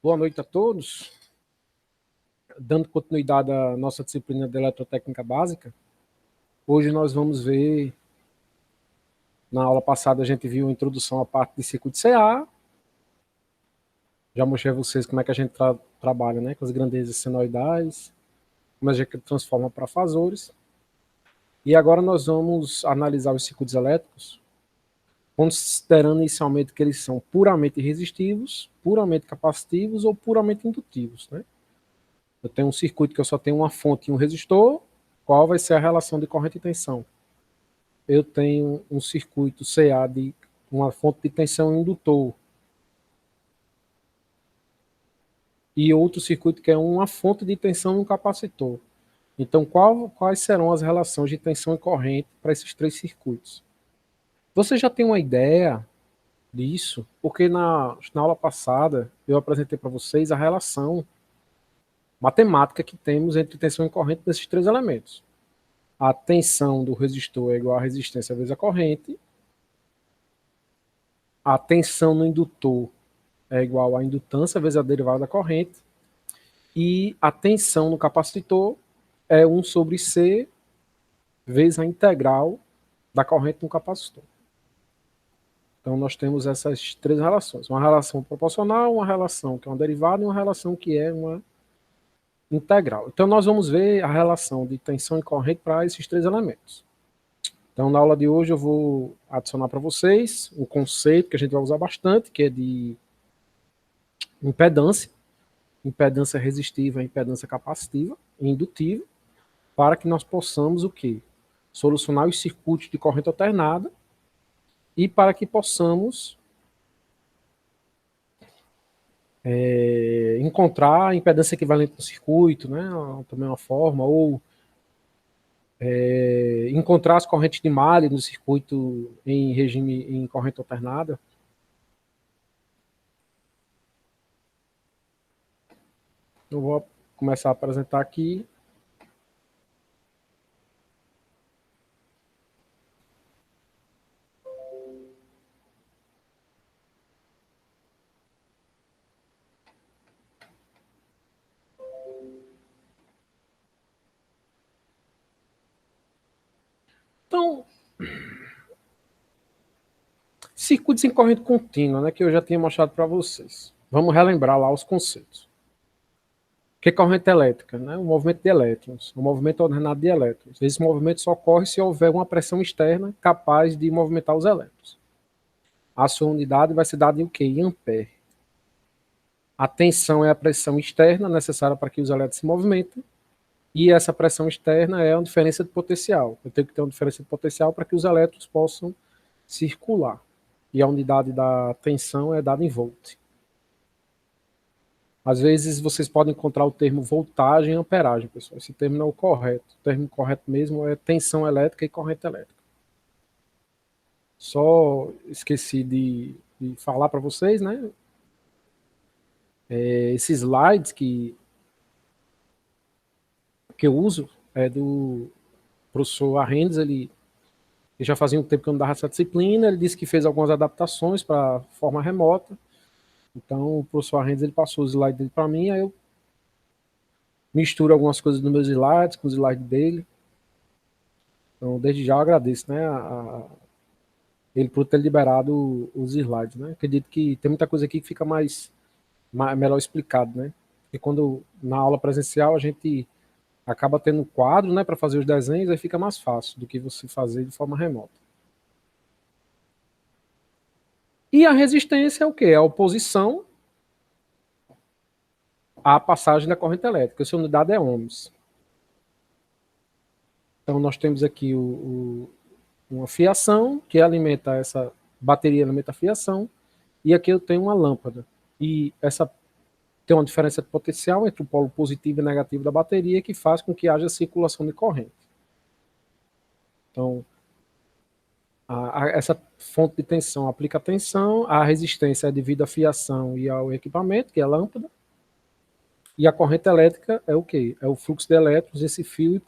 Boa noite a todos. Dando continuidade à nossa disciplina de eletrotécnica básica, hoje nós vamos ver, na aula passada a gente viu a introdução à parte de circuito CA, já mostrei a vocês como é que a gente trabalha, né, com as grandezas senoidais, como a gente transforma para fasores, e agora nós vamos analisar os circuitos elétricos, considerando inicialmente que eles são puramente resistivos, puramente capacitivos ou puramente indutivos, né? Eu tenho um circuito que eu só tenho uma fonte e um resistor, qual vai ser a relação de corrente e tensão? Eu tenho um circuito CA de uma fonte de tensão e indutor. E outro circuito que é uma fonte de tensão e um capacitor. Então, quais serão as relações de tensão e corrente para esses três circuitos? Você já tem uma ideia disso? Porque na aula passada eu apresentei para vocês a relação matemática que temos entre tensão e corrente desses três elementos. A tensão do resistor é igual à resistência vezes a corrente. A tensão no indutor é igual à indutância vezes a derivada da corrente. E a tensão no capacitor é 1 sobre C vezes a integral da corrente no capacitor. Então nós temos essas três relações. Uma relação proporcional, uma relação que é uma derivada e uma relação que é uma integral. Então nós vamos ver a relação de tensão e corrente para esses três elementos. Então na aula de hoje eu vou adicionar para vocês um conceito que a gente vai usar bastante, que é de impedância. Impedância resistiva e impedância capacitiva e indutiva, para que nós possamos o quê? Solucionar os circuitos de corrente alternada e para que possamos encontrar a impedância equivalente no circuito, né? Também uma forma, ou encontrar as correntes de malha no circuito em regime em corrente alternada. Eu vou começar a apresentar aqui. Então, circuitos em corrente contínua, né, que eu já tinha mostrado para vocês. Vamos relembrar lá os conceitos. O que é corrente elétrica? Né? O movimento de elétrons, o movimento ordenado de elétrons. Esse movimento só ocorre se houver uma pressão externa capaz de movimentar os elétrons. A sua unidade vai ser dada em o quê? Em ampere. A tensão é a pressão externa necessária para que os elétrons se movimentem, e essa pressão externa é uma diferença de potencial. Eu tenho que ter uma diferença de potencial para que os elétrons possam circular. E a unidade da tensão é dada em volt. Às vezes vocês podem encontrar o termo voltagem e amperagem, pessoal. Esse termo não é o correto. O termo correto mesmo é tensão elétrica e corrente elétrica. Só esqueci de falar para vocês, né? Esses slides que eu uso é do professor Arrendes, ele já fazia um tempo que eu não dava essa disciplina, ele disse que fez algumas adaptações para forma remota. Então o professor Arrendes ele passou os slides dele para mim, aí eu misturo algumas coisas nos meus slides com os slides dele. Então desde já eu agradeço, né, ele por ter liberado os slides, né? Acredito que tem muita coisa aqui que fica melhor explicado, né? E quando na aula presencial a gente acaba tendo um quadro, né, para fazer os desenhos, aí fica mais fácil do que você fazer de forma remota. E a resistência é o quê? É a oposição à passagem da corrente elétrica. Essa unidade é ohms. Então nós temos aqui uma fiação que alimenta essa bateria, alimenta a fiação, e aqui eu tenho uma lâmpada. E essa tem uma diferença de potencial entre o polo positivo e negativo da bateria que faz com que haja circulação de corrente. Então, essa fonte de tensão aplica a tensão, a resistência é devido à fiação e ao equipamento, que é a lâmpada, e a corrente elétrica é o quê? É o fluxo de elétrons desse fio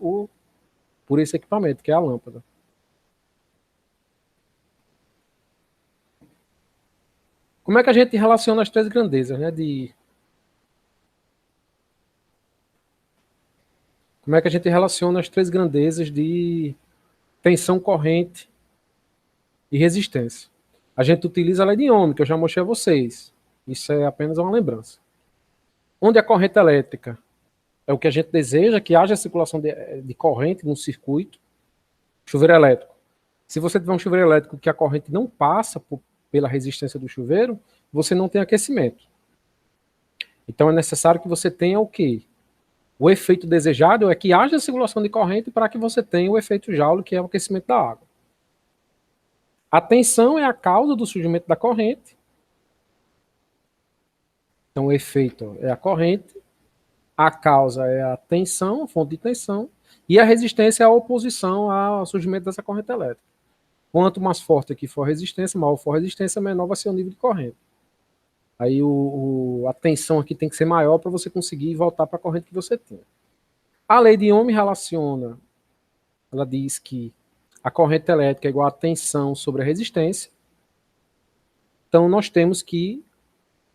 por esse equipamento, que é a lâmpada. Como é que a gente relaciona as três grandezas, né, de Como é que a gente relaciona as três grandezas de tensão, corrente e resistência? A gente utiliza a lei de Ohm, que eu já mostrei a vocês. Isso é apenas uma lembrança. Onde a corrente elétrica é o que a gente deseja, que haja circulação de corrente no circuito. Chuveiro elétrico. Se você tiver um chuveiro elétrico que a corrente não passa pela resistência do chuveiro, você não tem aquecimento. Então é necessário que você tenha o quê? O efeito desejado é que haja circulação de corrente para que você tenha o efeito Joule, que é o aquecimento da água. A tensão é a causa do surgimento da corrente. Então o efeito é a corrente, a causa é a tensão, a fonte de tensão, e a resistência é a oposição ao surgimento dessa corrente elétrica. Quanto mais forte aqui for a resistência, maior for a resistência, menor vai ser o nível de corrente. Aí a tensão aqui tem que ser maior para você conseguir voltar para a corrente que você tinha. A lei de Ohm relaciona, ela diz que a corrente elétrica é igual a tensão sobre a resistência. Então nós temos que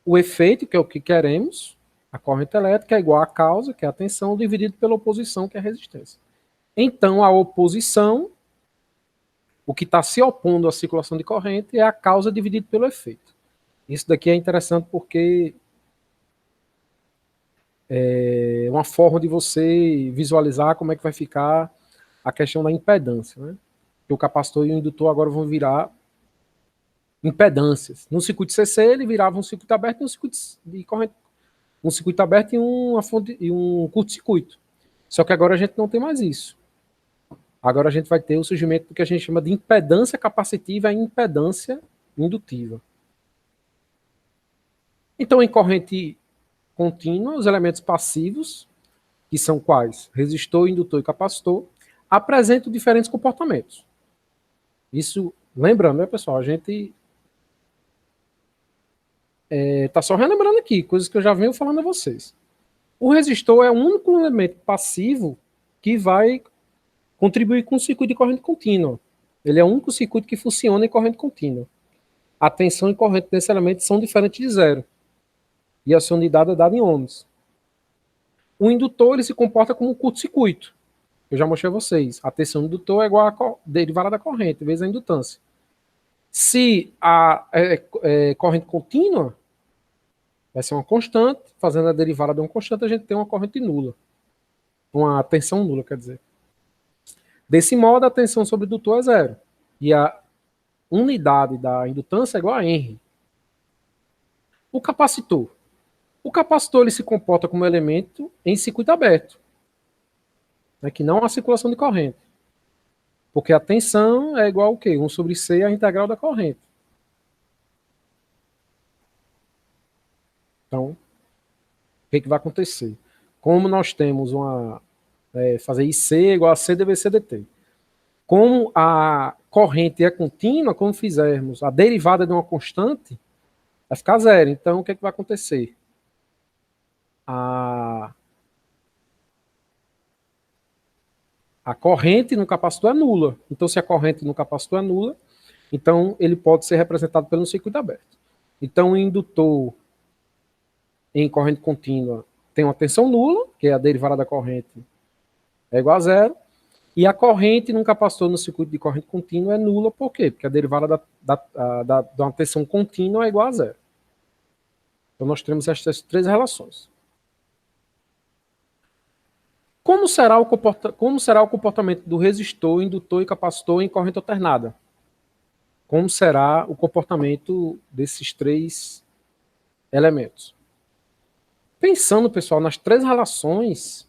o efeito, que é o que queremos, a corrente elétrica é igual à causa, que é a tensão, dividido pela oposição, que é a resistência. Então a oposição, o que está se opondo à circulação de corrente, é a causa dividido pelo efeito. Isso daqui é interessante porque é uma forma de você visualizar como é que vai ficar a questão da impedância, né? Que o capacitor e o indutor agora vão virar impedâncias. No circuito CC ele virava um circuito aberto e um circuito de corrente, um circuito aberto e uma fonte e um curto-circuito. Só que agora a gente não tem mais isso. Agora a gente vai ter o surgimento do que a gente chama de impedância capacitiva e impedância indutiva. Então, em corrente contínua, os elementos passivos, que são quais? Resistor, indutor e capacitor, apresentam diferentes comportamentos. Isso, lembrando, né, pessoal, a gente está só relembrando aqui, coisas que eu já venho falando a vocês. O resistor é o único elemento passivo que vai contribuir com o circuito de corrente contínua. Ele é o único circuito que funciona em corrente contínua. A tensão e corrente desse elemento são diferentes de zero. E a sua unidade é dada em ohms. O indutor ele se comporta como um curto-circuito. Eu já mostrei a vocês. A tensão do indutor é igual à derivada da corrente, vezes a indutância. Se a corrente contínua, vai ser uma constante, fazendo a derivada de uma constante, a gente tem uma corrente nula. Uma tensão nula, quer dizer. Desse modo, a tensão sobre o indutor é zero. E a unidade da indutância é igual a Henry. O capacitor. O capacitor ele se comporta como elemento em circuito aberto, né, que não há circulação de corrente. Porque a tensão é igual ao quê? 1 sobre C, a integral da corrente. Então, o que vai acontecer? Como nós temos fazer IC igual a C dV dt. Como a corrente é contínua, quando fizermos a derivada de uma constante, vai ficar zero. Então, o que vai acontecer? A corrente no capacitor é nula. Então, se a corrente no capacitor é nula, então ele pode ser representado pelo circuito aberto. Então, o indutor em corrente contínua tem uma tensão nula, que é a derivada da corrente é igual a zero, e a corrente num capacitor no circuito de corrente contínua é nula, por quê? Porque a derivada de uma tensão contínua é igual a zero. Então, nós temos estas três relações. Como será o comportamento do resistor, indutor e capacitor em corrente alternada? Como será o comportamento desses três elementos? Pensando, pessoal, nas três relações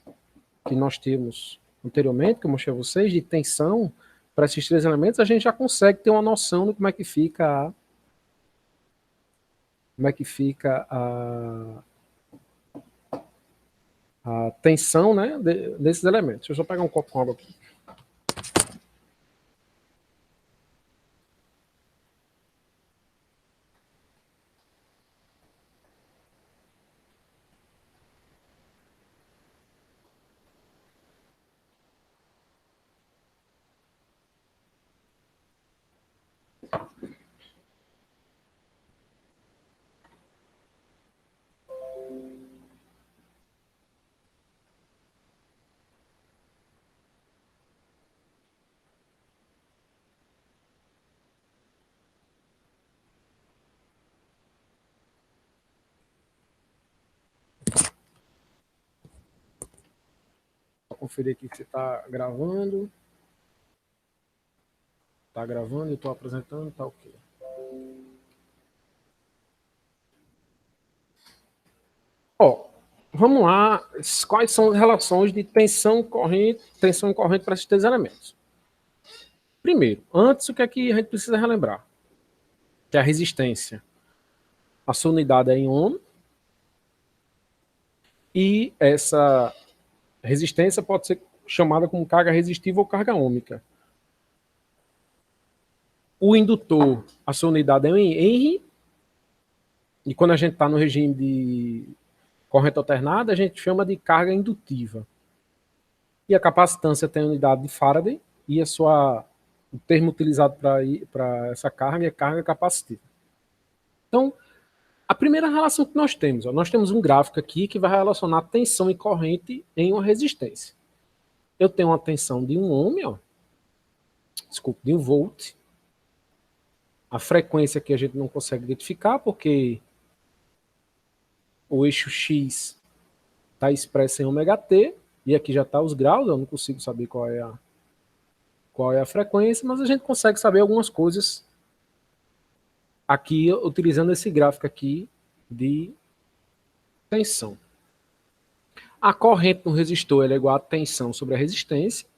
que nós temos anteriormente, que eu mostrei a vocês, de tensão para esses três elementos, a gente já consegue ter uma noção de como é que fica a tensão, né, desses elementos. Deixa eu só pegar um copo com água aqui. conferir aqui que você está gravando. Está gravando, eu estou apresentando, está ok. Ó, vamos lá. Quais são as relações de tensão e corrente para esses três elementos? Primeiro, antes, o que é que a gente precisa relembrar? Que a resistência, a sua unidade é em ohm, e essa resistência pode ser chamada como carga resistiva ou carga ôhmica. O indutor, a sua unidade é em Henry, e quando a gente está no regime de corrente alternada, a gente chama de carga indutiva. E a capacitância tem a unidade de Faraday, e o termo utilizado para essa carga é carga capacitiva. Então, a primeira relação que nós temos um gráfico aqui que vai relacionar tensão e corrente em uma resistência. Eu tenho uma tensão de 1 ohm, de 1 volt. A frequência aqui a gente não consegue identificar porque o eixo X está expresso em ômega-t, e aqui já está os graus, eu não consigo saber qual é a frequência, mas a gente consegue saber algumas coisas aqui utilizando esse gráfico aqui de tensão. A corrente no resistor é igual a tensão sobre a resistência.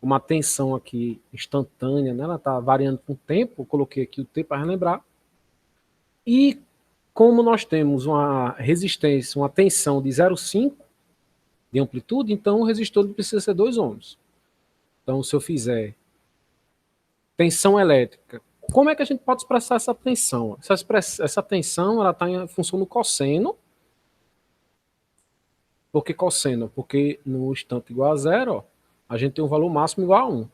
Uma tensão aqui instantânea, né? Ela está variando com o tempo, eu coloquei aqui o T para relembrar. E como nós temos uma resistência, uma tensão de 0,5 de amplitude, então o resistor precisa ser 2 ohms. Então, se eu fizer tensão elétrica, como é que a gente pode expressar essa tensão? Essa tensão está em função do cosseno. Por que cosseno? Porque no instante igual a 0, a gente tem um valor máximo igual a 1.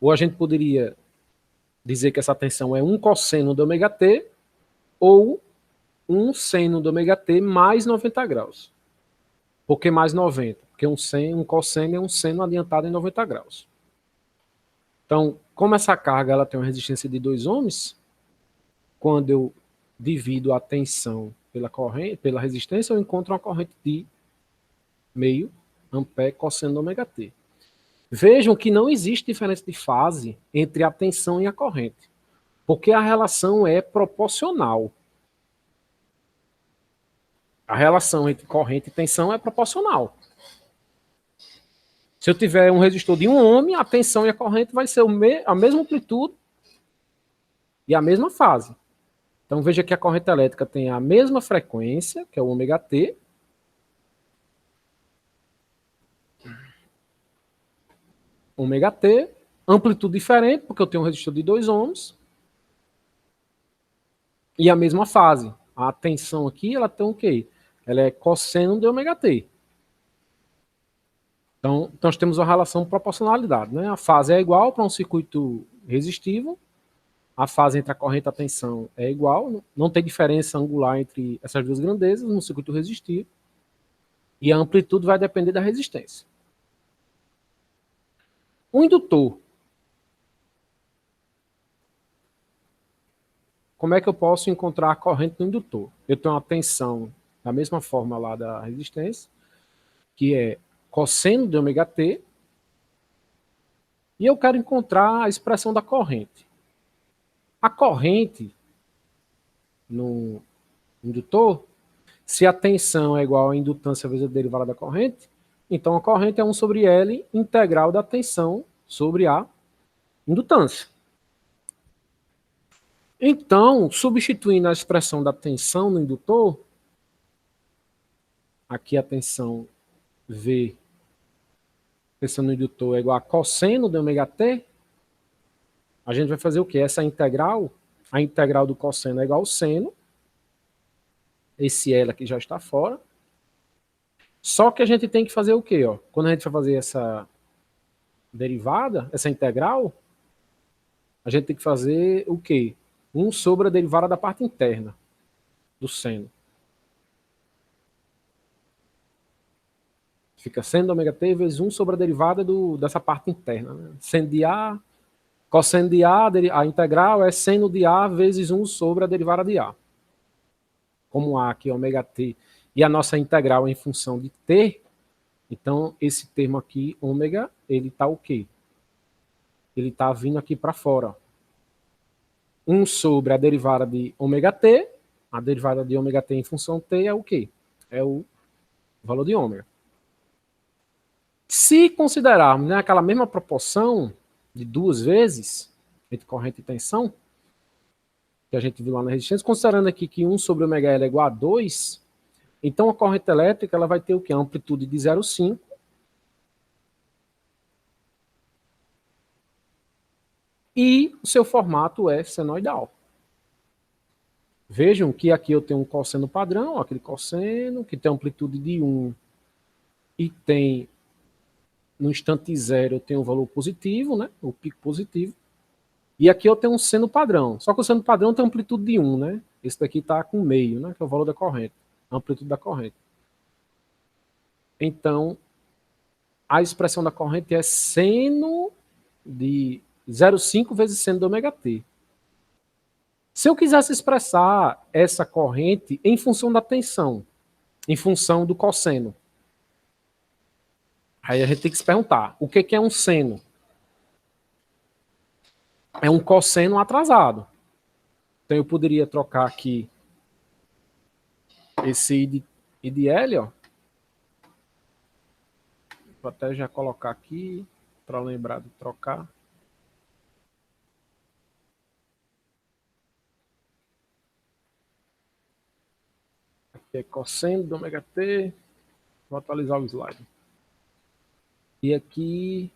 Ou a gente poderia dizer que essa tensão é 1 cosseno de ômega-t ou 1 seno de ômega-t mais 90 graus. Por que mais 90? Porque um cosseno é um seno adiantado em 90 graus. Então, como essa carga ela tem uma resistência de 2 ohms, quando eu divido a tensão pela resistência, eu encontro uma corrente de meio ampere cosseno de ômega-t. Vejam que não existe diferença de fase entre a tensão e a corrente, porque a relação é proporcional. A relação entre corrente e tensão é proporcional. Se eu tiver um resistor de 1 ohm, a tensão e a corrente vai ser a mesma amplitude e a mesma fase. Então veja que a corrente elétrica tem a mesma frequência, que é o ômega-t. Ômega-t, amplitude diferente, porque eu tenho um resistor de 2 ohms. E a mesma fase. A tensão aqui, ela tem o quê? Ela é cosseno de ômega-t. Então, nós temos uma relação de proporcionalidade, né? A fase é igual para um circuito resistivo, a fase entre a corrente e a tensão é igual, não tem diferença angular entre essas duas grandezas no circuito resistivo, e a amplitude vai depender da resistência. O indutor. Como é que eu posso encontrar a corrente no indutor? Eu tenho uma tensão da mesma forma lá da resistência, que é cosseno de ômega-t, e eu quero encontrar a expressão da corrente. A corrente no indutor, se a tensão é igual à indutância vezes a derivada da corrente, então a corrente é 1 sobre L integral da tensão sobre a indutância. Então, substituindo a expressão da tensão no indutor, aqui a tensão V, tensão no indutor é igual a cosseno de ômega-t, a gente vai fazer o quê? Essa integral, a integral do cosseno é igual ao seno, esse L aqui já está fora. Só que a gente tem que fazer o quê? Ó? Quando a gente vai fazer essa derivada, essa integral, a gente tem que fazer o quê? 1 sobre a derivada da parte interna do seno. Fica seno de ômega-t vezes 1 sobre a derivada dessa parte interna. Né? Seno de A, cosseno de a integral é seno de A vezes 1 sobre a derivada de A. Como A aqui é ômega-t e a nossa integral é em função de t, Então, esse termo aqui, ômega, ele está o quê? Ele está vindo aqui para fora. 1 sobre a derivada de ômega t, a derivada de ômega t em função t é o quê? É o valor de ômega. Se considerarmos, né, aquela mesma proporção de 2 vezes entre corrente e tensão, que a gente viu lá na resistência, considerando aqui que 1 sobre ômega L é igual a 2, então a corrente elétrica ela vai ter o quê? A amplitude de 0,5 e o seu formato é senoidal. Vejam que aqui eu tenho um cosseno padrão, aquele cosseno que tem amplitude de 1 e tem, no instante zero, eu tenho um valor positivo, né? O pico positivo. E aqui eu tenho um seno padrão. Só que o seno padrão tem amplitude de 1, né? Esse daqui está com meio, né? Que é o valor da corrente, a amplitude da corrente. Então, a expressão da corrente é seno de 0,5 vezes seno de ômega t. Se eu quisesse expressar essa corrente em função da tensão, em função do cosseno, aí a gente tem que se perguntar, o que é um seno? É um cosseno atrasado. Então eu poderia trocar aqui esse I de L, ó. Vou até já colocar aqui para lembrar de trocar. Aqui é cosseno do ômega t. Vou atualizar o slide. E aqui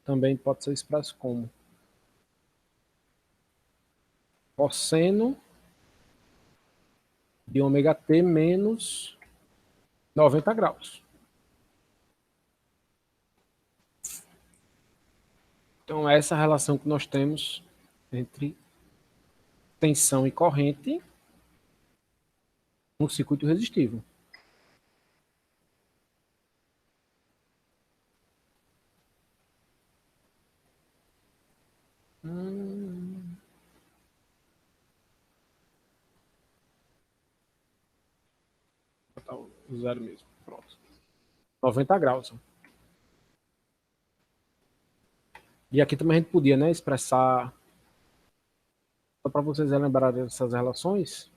também pode ser expresso como cosseno de ômega t menos 90 graus. Então, essa é a relação que nós temos entre tensão e corrente no circuito resistivo. Vou botar o zero mesmo. Pronto. 90 graus. E aqui também a gente podia, né, expressar, só para vocês lembrarem dessas relações,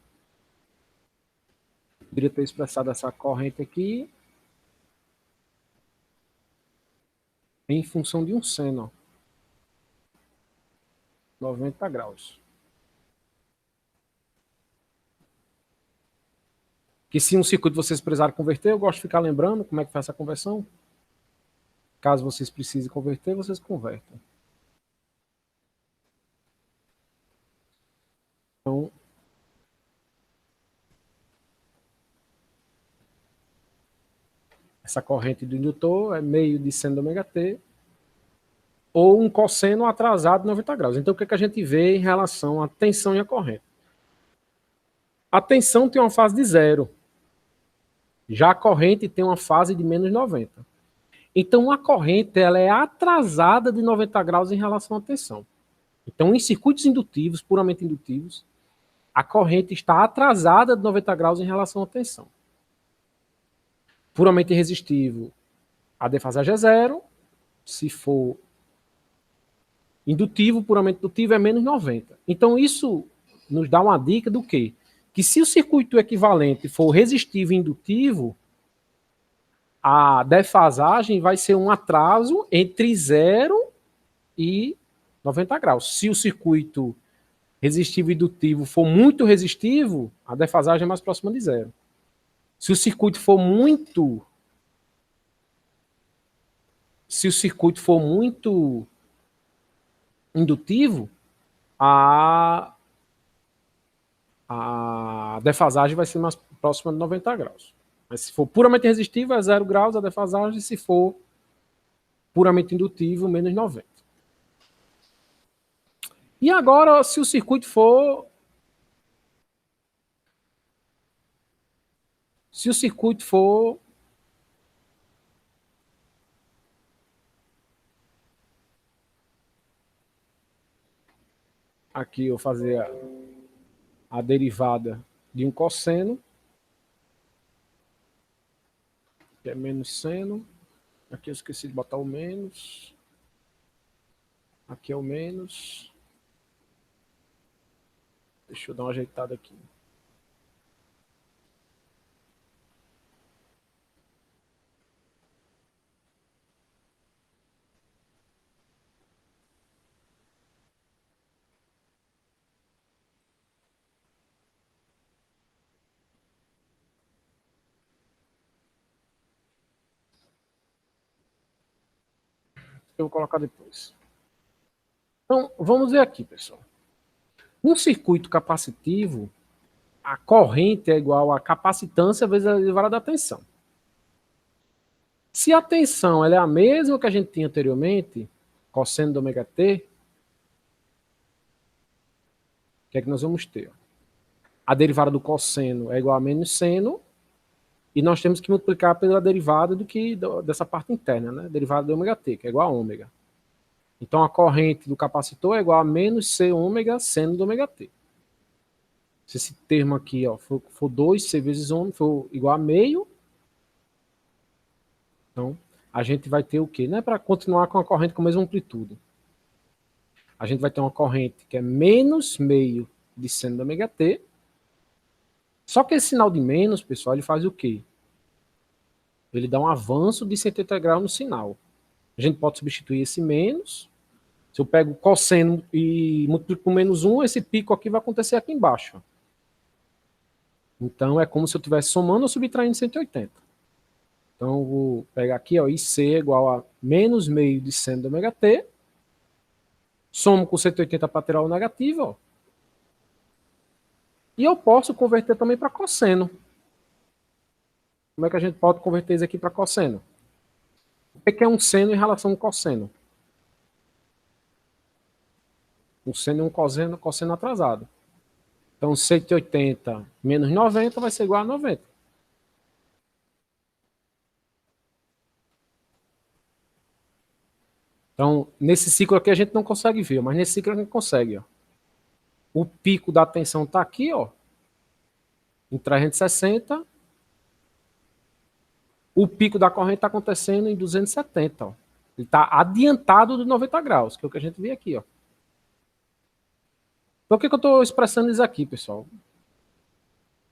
poderia ter expressado essa corrente aqui em função de um seno. 90 graus. Que se um circuito vocês precisarem converter, eu gosto de ficar lembrando como é que faz essa conversão. Caso vocês precisem converter, vocês convertem. Então, essa corrente do indutor é meio de seno de ômega t ou um cosseno atrasado de 90 graus. Então, o que a gente vê em relação à tensão e à corrente? A tensão tem uma fase de zero. Já a corrente tem uma fase de menos 90. Então, a corrente ela é atrasada de 90 graus em relação à tensão. Então, em circuitos indutivos, puramente indutivos, a corrente está atrasada de 90 graus em relação à tensão. Puramente resistivo, a defasagem é zero. Se for indutivo, puramente indutivo, é menos 90. Então, isso nos dá uma dica do quê? Que se o circuito equivalente for resistivo e indutivo, a defasagem vai ser um atraso entre 0 e 90 graus. Se o circuito resistivo e indutivo for muito resistivo, a defasagem é mais próxima de zero. Se o circuito for muito indutivo, a defasagem vai ser mais próxima de 90 graus. Mas se for puramente resistivo, é 0 graus a defasagem. Se for puramente indutivo, menos 90. E agora, se o circuito for... Se o circuito for... Aqui eu fazer a derivada de um cosseno. que é menos seno. Aqui eu esqueci de botar o menos. Aqui é o menos. Deixa eu dar uma ajeitada aqui. Eu vou colocar depois. Então, vamos ver aqui, pessoal. No circuito capacitivo, a corrente é igual a capacitância vezes a derivada da tensão. Se a tensão ela é a mesma que a gente tinha anteriormente, cosseno de ômega t, o que é que nós vamos ter? A derivada do cosseno é igual a menos seno, e nós temos que multiplicar pela derivada dessa parte interna, né? Derivada de ômega t, que é igual a ômega. Então a corrente do capacitor é igual a menos C ômega seno de ômega t. Se esse termo aqui ó, for 2C vezes ômega, for igual a meio, então a gente vai ter o quê? Não é para continuar com a corrente com a mesma amplitude. A gente vai ter uma corrente que é menos meio de seno de ômega t. Só que esse sinal de menos, pessoal, ele faz o quê? Ele dá um avanço de 180 graus no sinal. A gente pode substituir esse menos. Se eu pego o cosseno e multiplico por menos 1, esse pico aqui vai acontecer aqui embaixo. Então é como se eu estivesse somando ou subtraindo 180. Então eu vou pegar aqui, ó, IC é igual a menos meio de seno de ômega t. Somo com 180 para tirar o negativo, ó. E eu posso converter também para cosseno. Como é que a gente pode converter isso aqui para cosseno? O que é um seno em relação a um cosseno? Um seno é um cosseno atrasado. Então 180 menos 90 vai ser igual a 90. Então, nesse ciclo aqui a gente não consegue ver, mas nesse ciclo a gente consegue. Ó. O pico da tensão está aqui, ó, em 360. O pico da corrente está acontecendo em 270. Ó. Ele está adiantado de 90 graus, que é o que a gente vê aqui. Ó. Por que eu estou expressando isso aqui, pessoal?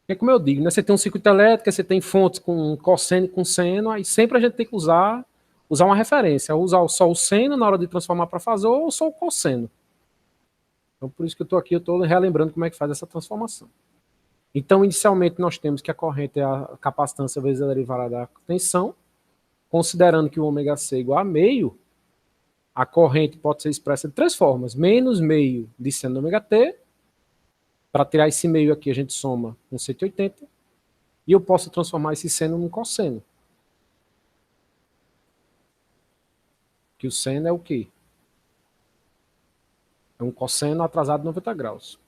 Porque, como eu digo, né, você tem um circuito elétrico, você tem fontes com cosseno e com seno, aí sempre a gente tem que usar uma referência, usar só o seno na hora de transformar para fazer ou só o cosseno. Então, por isso que eu estou relembrando como é que faz essa transformação. Então, inicialmente, nós temos que a corrente é a capacitância vezes a derivada da tensão. Considerando que o ômega C é igual a meio, a corrente pode ser expressa de três formas. Menos meio de seno de ômega t. Para tirar esse meio aqui, a gente soma com 180. E eu posso transformar esse seno num cosseno. Que o seno é o quê? É um cosseno atrasado de 90 graus.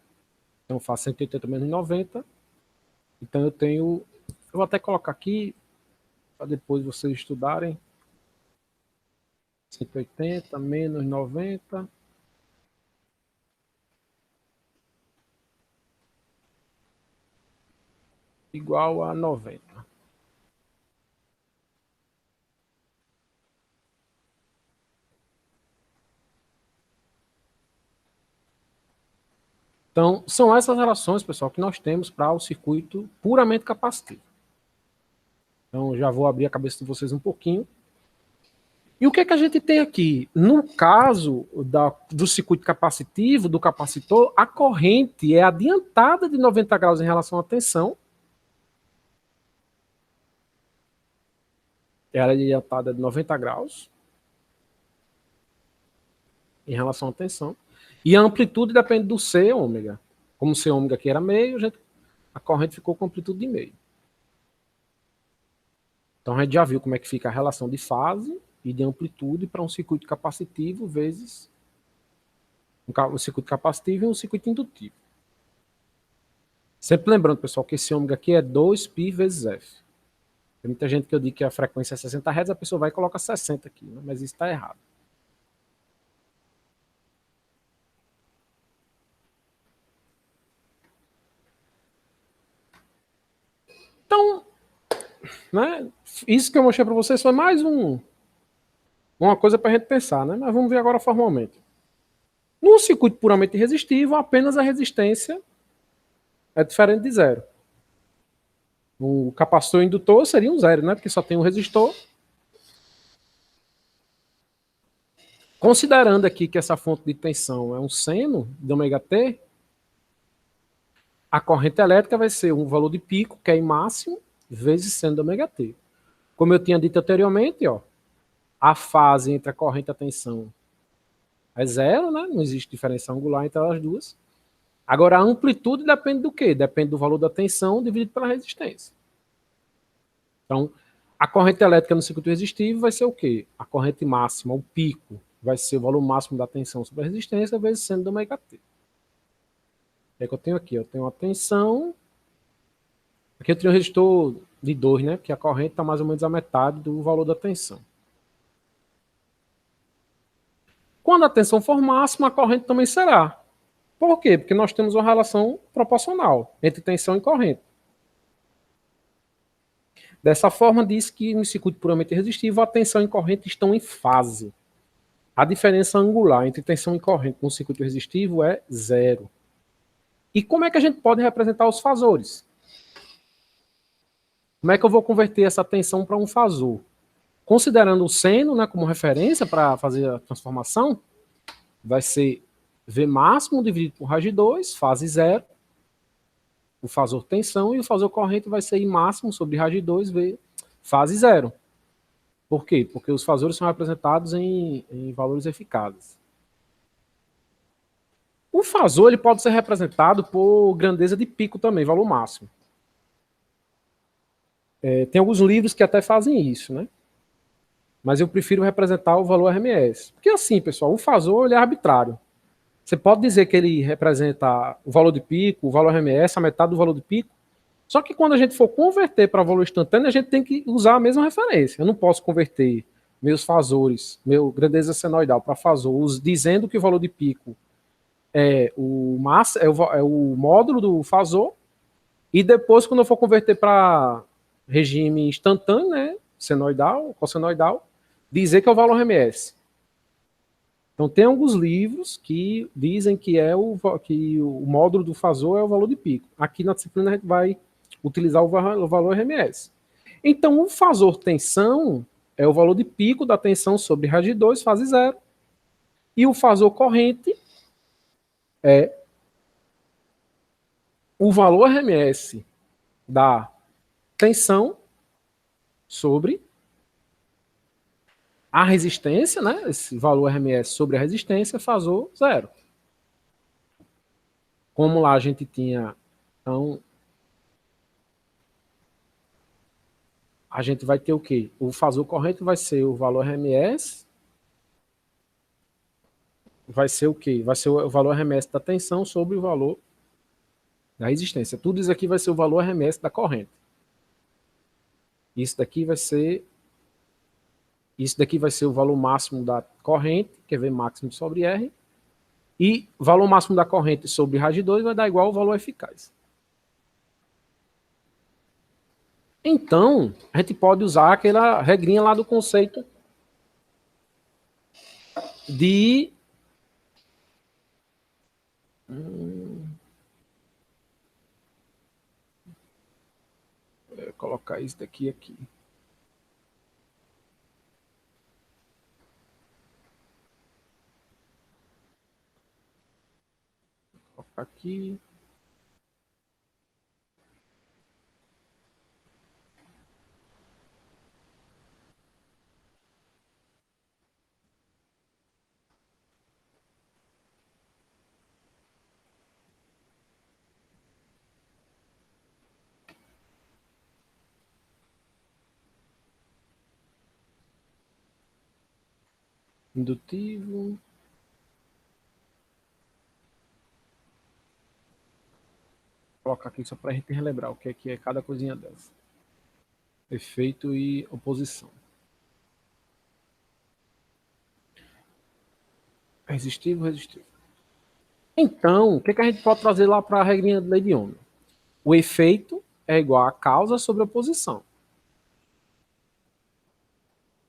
Então eu faço 180 menos 90. Então eu tenho... Eu vou até colocar aqui, para depois vocês estudarem. 180 menos 90. Igual a 90. Então, são essas relações, pessoal, que nós temos para o circuito puramente capacitivo. Então, já vou abrir a cabeça de vocês um pouquinho. E o que é que a gente tem aqui? No caso do circuito capacitivo, do capacitor, a corrente é adiantada de 90 graus em relação à tensão. Ela é adiantada de 90 graus em relação à tensão. E a amplitude depende do C ômega. Como o C ômega aqui era meio, a corrente ficou com amplitude de meio. Então a gente já viu como é que fica a relação de fase e de amplitude para um circuito capacitivo vezes um circuito capacitivo e um circuito indutivo. Sempre lembrando, pessoal, que esse ômega aqui é 2π vezes F. Tem muita gente que eu digo que a frequência é 60 Hz, a pessoa vai e coloca 60 aqui, né? Mas isso está errado. Então, né? Isso que eu mostrei para vocês foi mais uma coisa para a gente pensar, né? Mas vamos ver agora formalmente. No circuito puramente resistivo, apenas a resistência é diferente de zero. O capacitor indutor seria um zero, né? Porque só tem um resistor. Considerando aqui que essa fonte de tensão é um seno de ômega t, a corrente elétrica vai ser um valor de pico, que é em máximo, vezes seno de ômega t. Como eu tinha dito anteriormente, ó, a fase entre a corrente e a tensão é zero, né? Não existe diferença angular entre as duas. Agora, a amplitude depende do quê? Depende do valor da tensão dividido pela resistência. Então, a corrente elétrica no circuito resistivo vai ser o quê? A corrente máxima, o pico, vai ser o valor máximo da tensão sobre a resistência vezes seno de ômega t. É que eu tenho aqui, eu tenho a tensão. Aqui eu tenho um resistor de 2, né? Porque a corrente está mais ou menos a metade do valor da tensão. Quando a tensão for máxima, a corrente também será. Por quê? Porque nós temos uma relação proporcional entre tensão e corrente. Dessa forma, diz que no circuito puramente resistivo, a tensão e corrente estão em fase. A diferença angular entre tensão e corrente no circuito resistivo é zero. E como é que a gente pode representar os fasores? Como é que eu vou converter essa tensão para um fasor? Considerando o seno, né, como referência para fazer a transformação, vai ser V máximo dividido por raiz de 2, fase zero, o fasor tensão, e o fasor corrente vai ser I máximo sobre raiz de 2, V, fase zero. Por quê? Porque os fasores são representados em valores eficazes. O fasor ele pode ser representado por grandeza de pico também, valor máximo. Tem alguns livros que até fazem isso, né? Mas eu prefiro representar o valor RMS. Porque assim, pessoal, o fasor ele é arbitrário. Você pode dizer que ele representa o valor de pico, o valor RMS, a metade do valor de pico. Só que quando a gente for converter para valor instantâneo, a gente tem que usar a mesma referência. Eu não posso converter meus fasores, meu grandeza senoidal para fasor, dizendo que o valor de pico é o massa, é o módulo do fasor, e depois, quando eu for converter para regime instantâneo, né, senoidal, cossenoidal, dizer que é o valor RMS. Então, tem alguns livros que dizem que o módulo do fasor é o valor de pico. Aqui na disciplina a gente vai utilizar o valor RMS. Então, o fasor tensão é o valor de pico da tensão sobre raiz de 2, fase zero. E o fasor corrente é o valor RMS da tensão sobre a resistência, né? Esse valor RMS sobre a resistência, fasor zero. Como lá a gente tinha, então, a gente vai ter o quê? O fasor corrente vai ser o valor RMS, vai ser o quê? Vai ser o valor RMS da tensão sobre o valor da resistência. Tudo isso aqui vai ser o valor RMS da corrente. Isso daqui vai ser o valor máximo da corrente, que é V máximo sobre R, e o valor máximo da corrente sobre raiz de 2 vai dar igual ao valor eficaz. Então, a gente pode usar aquela regrinha lá do conceito de colocar isso daqui aqui. Vou colocar aqui. Indutivo. Vou colocar aqui só para a gente relembrar o que é cada coisinha dessa. Efeito e oposição. Resistivo, resistivo. Então, o que a gente pode trazer lá para a regrinha de lei de Ohm? O efeito é igual a causa sobre a oposição.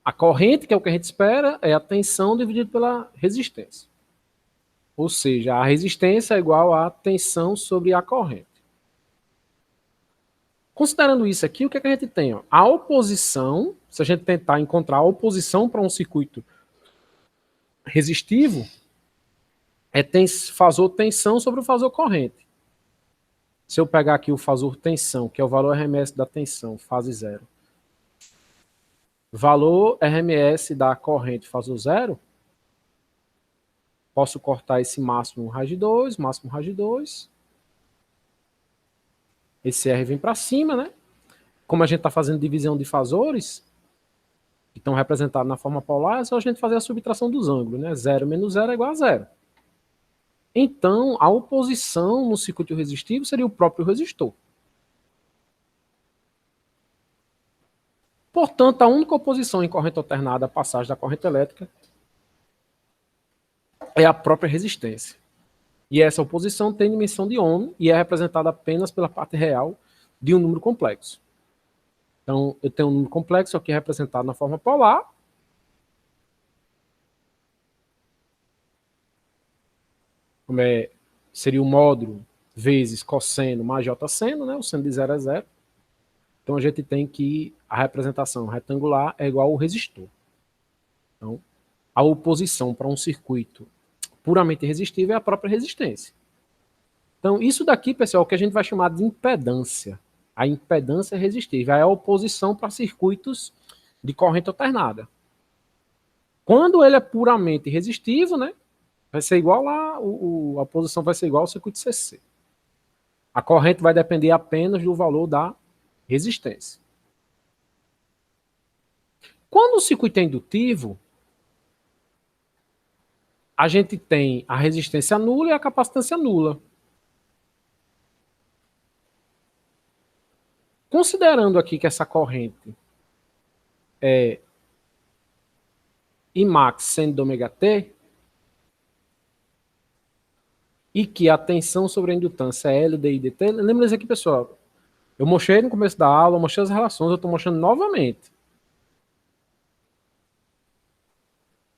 A corrente, que é o que a gente espera, é a tensão dividido pela resistência. Ou seja, a resistência é igual à tensão sobre a corrente. Considerando isso aqui, o que, é que a gente tem? Ó? A oposição, se a gente tentar encontrar a oposição para um circuito resistivo, é fasor tensão sobre o fasor corrente. Se eu pegar aqui o fasor tensão, que é o valor RMS da tensão, fase zero, valor RMS da corrente, fasor zero, posso cortar esse máximo raiz de 2, máximo raiz de 2. Esse R vem para cima, né? Como a gente está fazendo divisão de fasores, que estão representados na forma polar, é só a gente fazer a subtração dos ângulos, né? 0 menos 0 é igual a 0. Então, a oposição no circuito resistivo seria o próprio resistor. Portanto, a única oposição em corrente alternada à passagem da corrente elétrica é a própria resistência. E essa oposição tem dimensão de ohm e é representada apenas pela parte real de um número complexo. Então, eu tenho um número complexo aqui representado na forma polar. Como seria o módulo vezes cosseno mais j-seno, né? O seno de 0 é 0. Então, a gente tem que a representação retangular é igual ao resistor. Então, a oposição para um circuito puramente resistível é a própria resistência. Então, isso daqui, pessoal, é o que a gente vai chamar de impedância. A impedância resistível é a oposição para circuitos de corrente alternada. Quando ele é puramente resistivo, né, vai ser igual lá, a oposição vai ser igual ao circuito CC. A corrente vai depender apenas do valor da resistência. Quando o circuito é indutivo, a gente tem a resistência nula e a capacitância nula. Considerando aqui que essa corrente é Imax seno de ômega t, e que a tensão sobre a indutância é L, D, I, dt, lembra isso aqui, pessoal? Eu mostrei no começo da aula, eu mostrei as relações, eu estou mostrando novamente.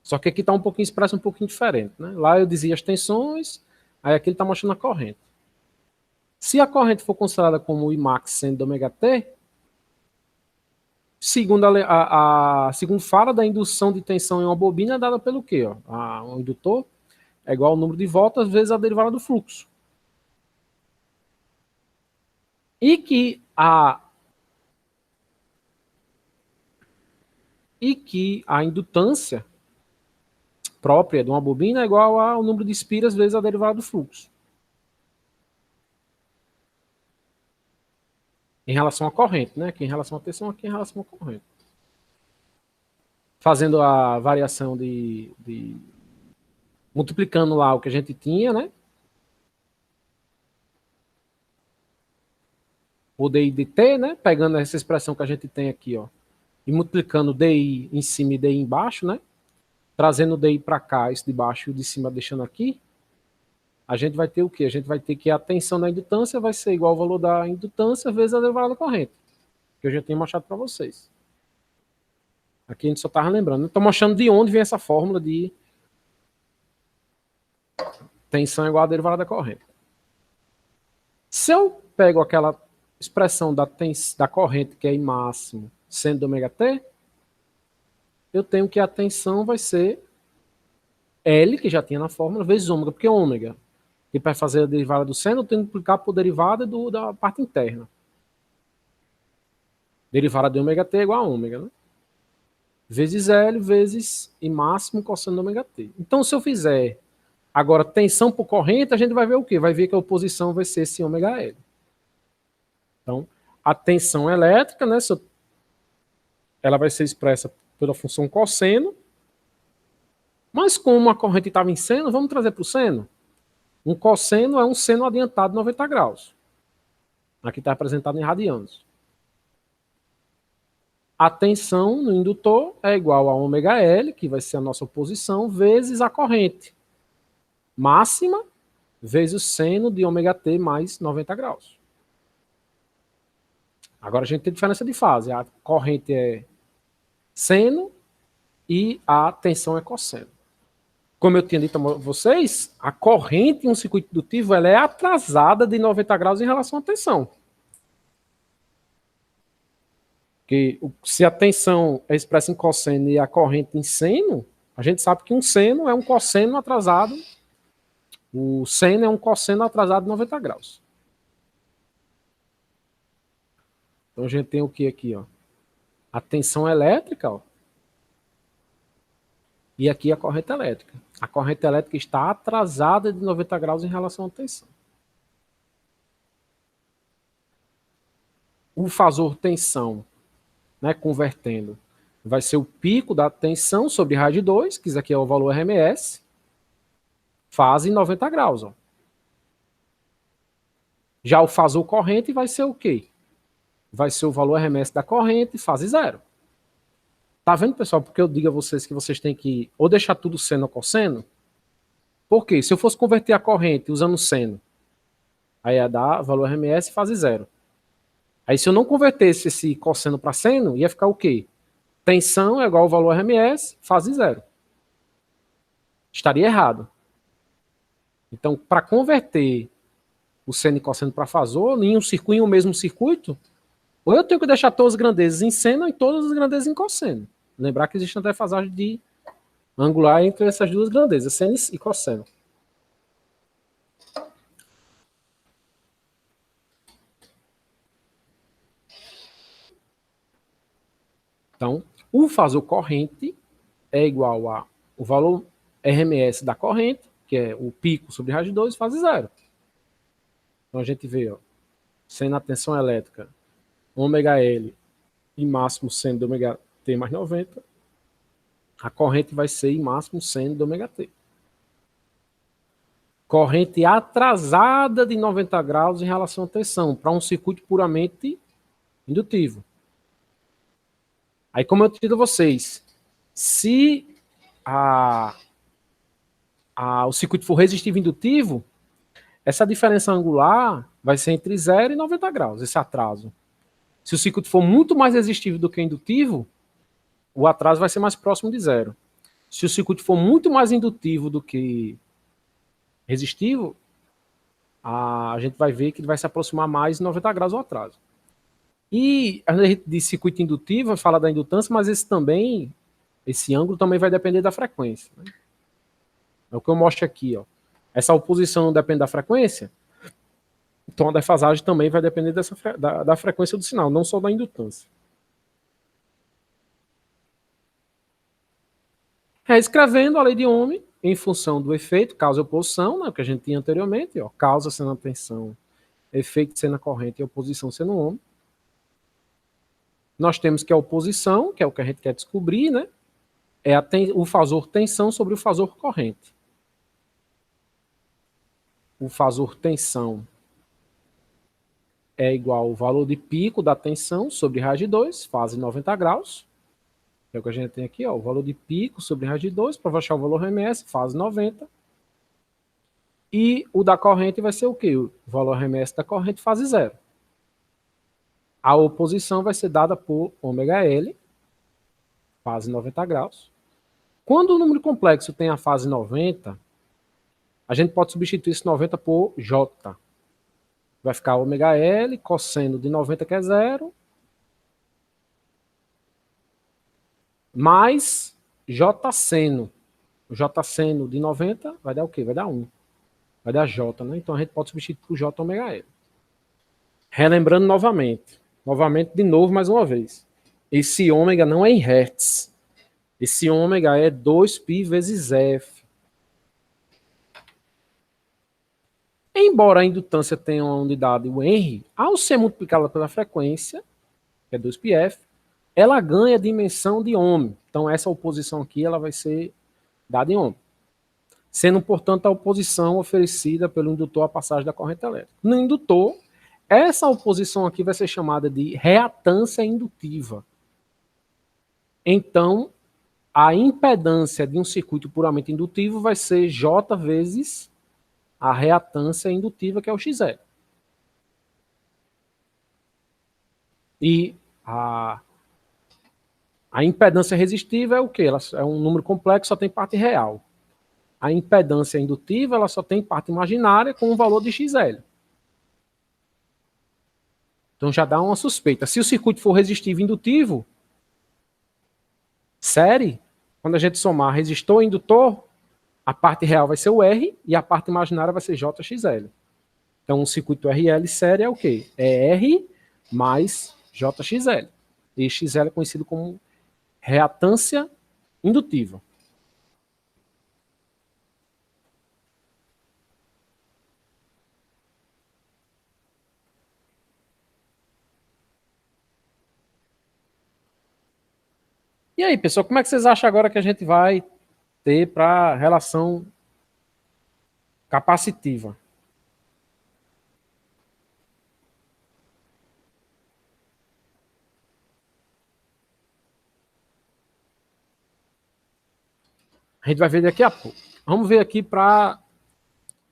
Só que aqui está um pouquinho expresso, um pouquinho diferente. Né? Lá eu dizia as tensões, aí aqui ele está mostrando a corrente. Se a corrente for considerada como Imax seno de ômega t, segundo segundo Faraday, a indução de tensão em uma bobina é dada pelo quê? Ó? O indutor é igual ao número de voltas vezes a derivada do fluxo. E que a indutância própria de uma bobina é igual ao número de espiras vezes a derivada do fluxo. Em relação à corrente, né? Aqui em relação à tensão, aqui em relação à corrente. Fazendo a variação multiplicando lá o que a gente tinha, né? O DI dt, né? Pegando essa expressão que a gente tem aqui, ó. E multiplicando DI em cima e DI embaixo, né? Trazendo o DI para cá, esse de baixo e o de cima deixando aqui. A gente vai ter o quê? A gente vai ter que a tensão da indutância vai ser igual ao valor da indutância vezes a derivada da corrente. Que eu já tinha mostrado para vocês. Aqui a gente só estava lembrando. Estou mostrando de onde vem essa fórmula de tensão igual a derivada da corrente. Se eu pego aquela expressão da corrente, que é I máximo, seno de ômega t, eu tenho que a tensão vai ser L, que já tinha na fórmula, vezes ômega, porque ômega, e para fazer a derivada do seno, eu tenho que multiplicar por derivada da parte interna. Derivada de ômega t é igual a ômega, né? Vezes L, vezes I máximo, cosseno de ômega t. Então, se eu fizer agora tensão por corrente, a gente vai ver o quê? Vai ver que a oposição vai ser esse ômega L. Então, a tensão elétrica, né, ela vai ser expressa pela função cosseno, mas como a corrente estava em seno, vamos trazer para o seno. Um cosseno é um seno adiantado de 90 graus. Aqui está representado em radianos. A tensão no indutor é igual a ômega L, que vai ser a nossa oposição, vezes a corrente máxima, vezes o seno de ômega t mais 90 graus. Agora a gente tem diferença de fase. A corrente é seno e a tensão é cosseno. Como eu tinha dito a vocês, a corrente em um circuito indutivo ela é atrasada de 90 graus em relação à tensão. Porque se a tensão é expressa em cosseno e a corrente em seno, a gente sabe que um seno é um cosseno atrasado. O seno é um cosseno atrasado de 90 graus. Então a gente tem o que aqui? Ó? A tensão elétrica, ó, e aqui a corrente elétrica. A corrente elétrica está atrasada de 90 graus em relação à tensão. O fasor tensão, né, convertendo, vai ser o pico da tensão sobre raiz de 2, que isso aqui é o valor RMS, fase em 90 graus. Ó. Já o fasor corrente vai ser o quê? Vai ser o valor RMS da corrente, fase zero. Tá vendo, pessoal? Porque eu digo a vocês que vocês têm que ou deixar tudo seno ou cosseno. Por quê? Se eu fosse converter a corrente usando seno, aí ia dar valor RMS fase zero. Aí se eu não convertesse esse cosseno para seno, ia ficar o quê? Tensão é igual ao valor RMS, fase zero. Estaria errado. Então, para converter o seno e cosseno para fasor, em um mesmo circuito, ou eu tenho que deixar todas as grandezas em seno e todas as grandezas em cosseno. Lembrar que existe uma defasagem de angular entre essas duas grandezas, seno e cosseno. Então, o fasor corrente é igual ao valor RMS da corrente, que é o pico sobre raiz de 2, fase zero. Então a gente vê, ó, sendo a tensão elétrica, ômega L e máximo seno de ômega T mais 90, a corrente vai ser em máximo seno de ômega T. Corrente atrasada de 90 graus em relação à tensão, para um circuito puramente indutivo. Aí, como eu digo a vocês, se o circuito for resistivo indutivo, essa diferença angular vai ser entre 0 e 90 graus, esse atraso. Se o circuito for muito mais resistivo do que indutivo, o atraso vai ser mais próximo de zero. Se o circuito for muito mais indutivo do que resistivo, a gente vai ver que ele vai se aproximar mais de 90 graus o atraso. E a gente de circuito indutivo, fala da indutância, mas esse ângulo também vai depender da frequência. Né? É o que eu mostro aqui. Ó. Essa oposição não depende da frequência, então a defasagem também vai depender da frequência do sinal, não só da indutância. Reescrevendo a lei de Ohm em função do efeito, causa e oposição, né, que a gente tinha anteriormente, ó, causa sendo a tensão, efeito sendo a corrente e oposição sendo o Ohm. Nós temos que a oposição, que é o que a gente quer descobrir, né, é o fasor tensão sobre o fasor corrente. O fasor tensão é igual ao valor de pico da tensão sobre raiz de 2, fase 90 graus. É o que a gente tem aqui, ó, o valor de pico sobre raiz de 2, para achar o valor RMS, fase 90. E o da corrente vai ser o quê? O valor RMS da corrente, fase zero. A oposição vai ser dada por ômega L, fase 90 graus. Quando o número complexo tem a fase 90, a gente pode substituir esse 90 por J. Vai ficar ômega L, cosseno de 90, que é zero, mais J seno. O J seno de 90 vai dar o quê? Vai dar 1. Vai dar J, né? Então a gente pode substituir por J ômega L. Relembrando novamente, de novo, mais uma vez. Esse ômega não é em Hertz. Esse ômega é 2π vezes F. Embora a indutância tenha uma unidade, o Henry, ao ser multiplicada pela frequência, que é 2πf, ela ganha dimensão de ohm. Então essa oposição aqui ela vai ser dada em ohm. Sendo, portanto, a oposição oferecida pelo indutor à passagem da corrente elétrica. No indutor, essa oposição aqui vai ser chamada de reatância indutiva. Então, a impedância de um circuito puramente indutivo vai ser J vezes a reatância indutiva, que é o XE. E A impedância resistiva é o quê? Ela é um número complexo, só tem parte real. A impedância indutiva, ela só tem parte imaginária com um valor de XL. Então já dá uma suspeita. Se o circuito for resistivo indutivo, série, quando a gente somar resistor e indutor, a parte real vai ser o R e a parte imaginária vai ser JXL. Então o circuito RL série é o quê? É R mais JXL. E XL é conhecido como reatância indutiva. E aí, pessoal, como é que vocês acham agora que a gente vai ter para a relação capacitiva? A gente vai ver daqui a pouco. Vamos ver aqui para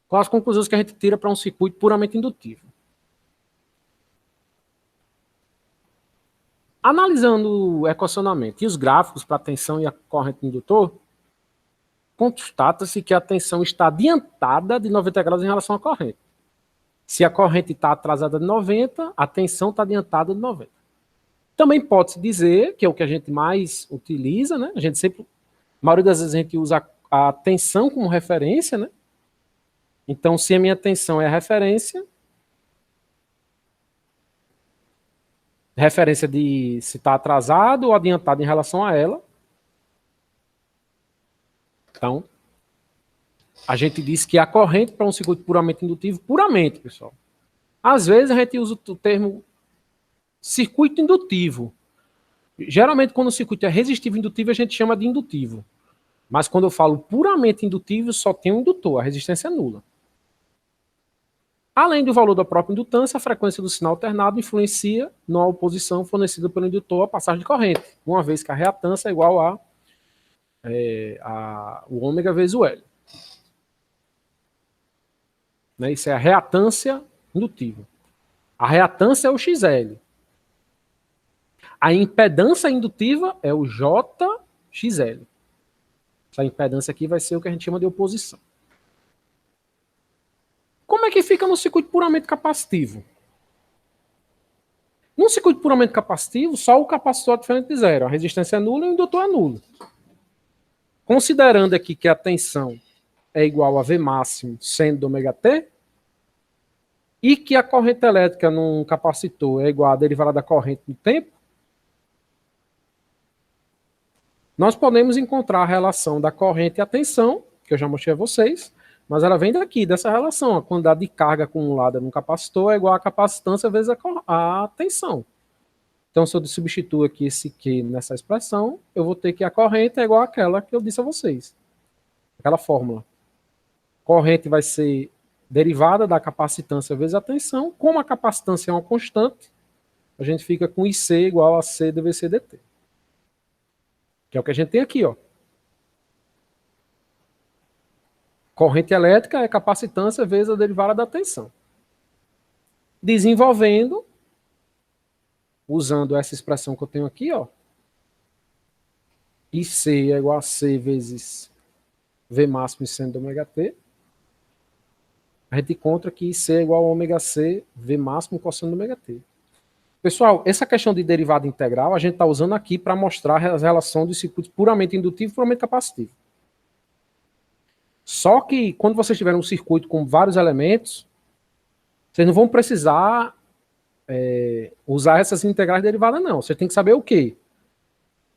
quais as conclusões que a gente tira para um circuito puramente indutivo. Analisando o equacionamento e os gráficos para a tensão e a corrente do indutor, constata-se que a tensão está adiantada de 90 graus em relação à corrente. Se a corrente está atrasada de 90, a tensão está adiantada de 90. Também pode-se dizer, que é o que a gente mais utiliza, né? A gente sempre, a maioria das vezes a gente usa a tensão como referência, né? Então, se a minha tensão é a referência de se está atrasado ou adiantado em relação a ela. Então, a gente diz que a corrente para um circuito puramente indutivo, puramente, pessoal. Às vezes a gente usa o termo circuito indutivo. Geralmente, quando o circuito é resistivo indutivo, a gente chama de indutivo. Mas quando eu falo puramente indutivo, só tem um indutor, a resistência é nula. Além do valor da própria indutância, a frequência do sinal alternado influencia na oposição fornecida pelo indutor à passagem de corrente, uma vez que a reatância é igual a o ômega vezes o L. Né? Isso é a reatância indutiva. A reatância é o XL. A impedância indutiva é o JXL. Essa impedância aqui vai ser o que a gente chama de oposição. Como é que fica no circuito puramente capacitivo? Num circuito puramente capacitivo, só o capacitor é diferente de zero. A resistência é nula e o indutor é nulo. Considerando aqui que a tensão é igual a V máximo seno do ômega T, e que a corrente elétrica num capacitor é igual à derivada da corrente no tempo, nós podemos encontrar a relação da corrente e a tensão, que eu já mostrei a vocês, mas ela vem daqui, dessa relação. A quantidade de carga acumulada num capacitor é igual à capacitância vezes a tensão. Então, se eu substituo aqui esse Q nessa expressão, eu vou ter que a corrente é igual àquela que eu disse a vocês. Aquela fórmula. Corrente vai ser derivada da capacitância vezes a tensão. Como a capacitância é uma constante, a gente fica com IC igual a C dVc dt. Que é o que a gente tem aqui, ó. Corrente elétrica é capacitância vezes a derivada da tensão. Desenvolvendo, usando essa expressão que eu tenho aqui, ó. IC é igual a C vezes V máximo seno do ômega T. A gente encontra que IC é igual a ômega C, V máximo cosseno do ômega T. Pessoal, essa questão de derivada integral a gente está usando aqui para mostrar a relação dos circuitos puramente indutivo e puramente capacitivo. Só que quando vocês tiverem um circuito com vários elementos, vocês não vão precisar usar essas integrais derivadas, não. Você tem que saber o quê?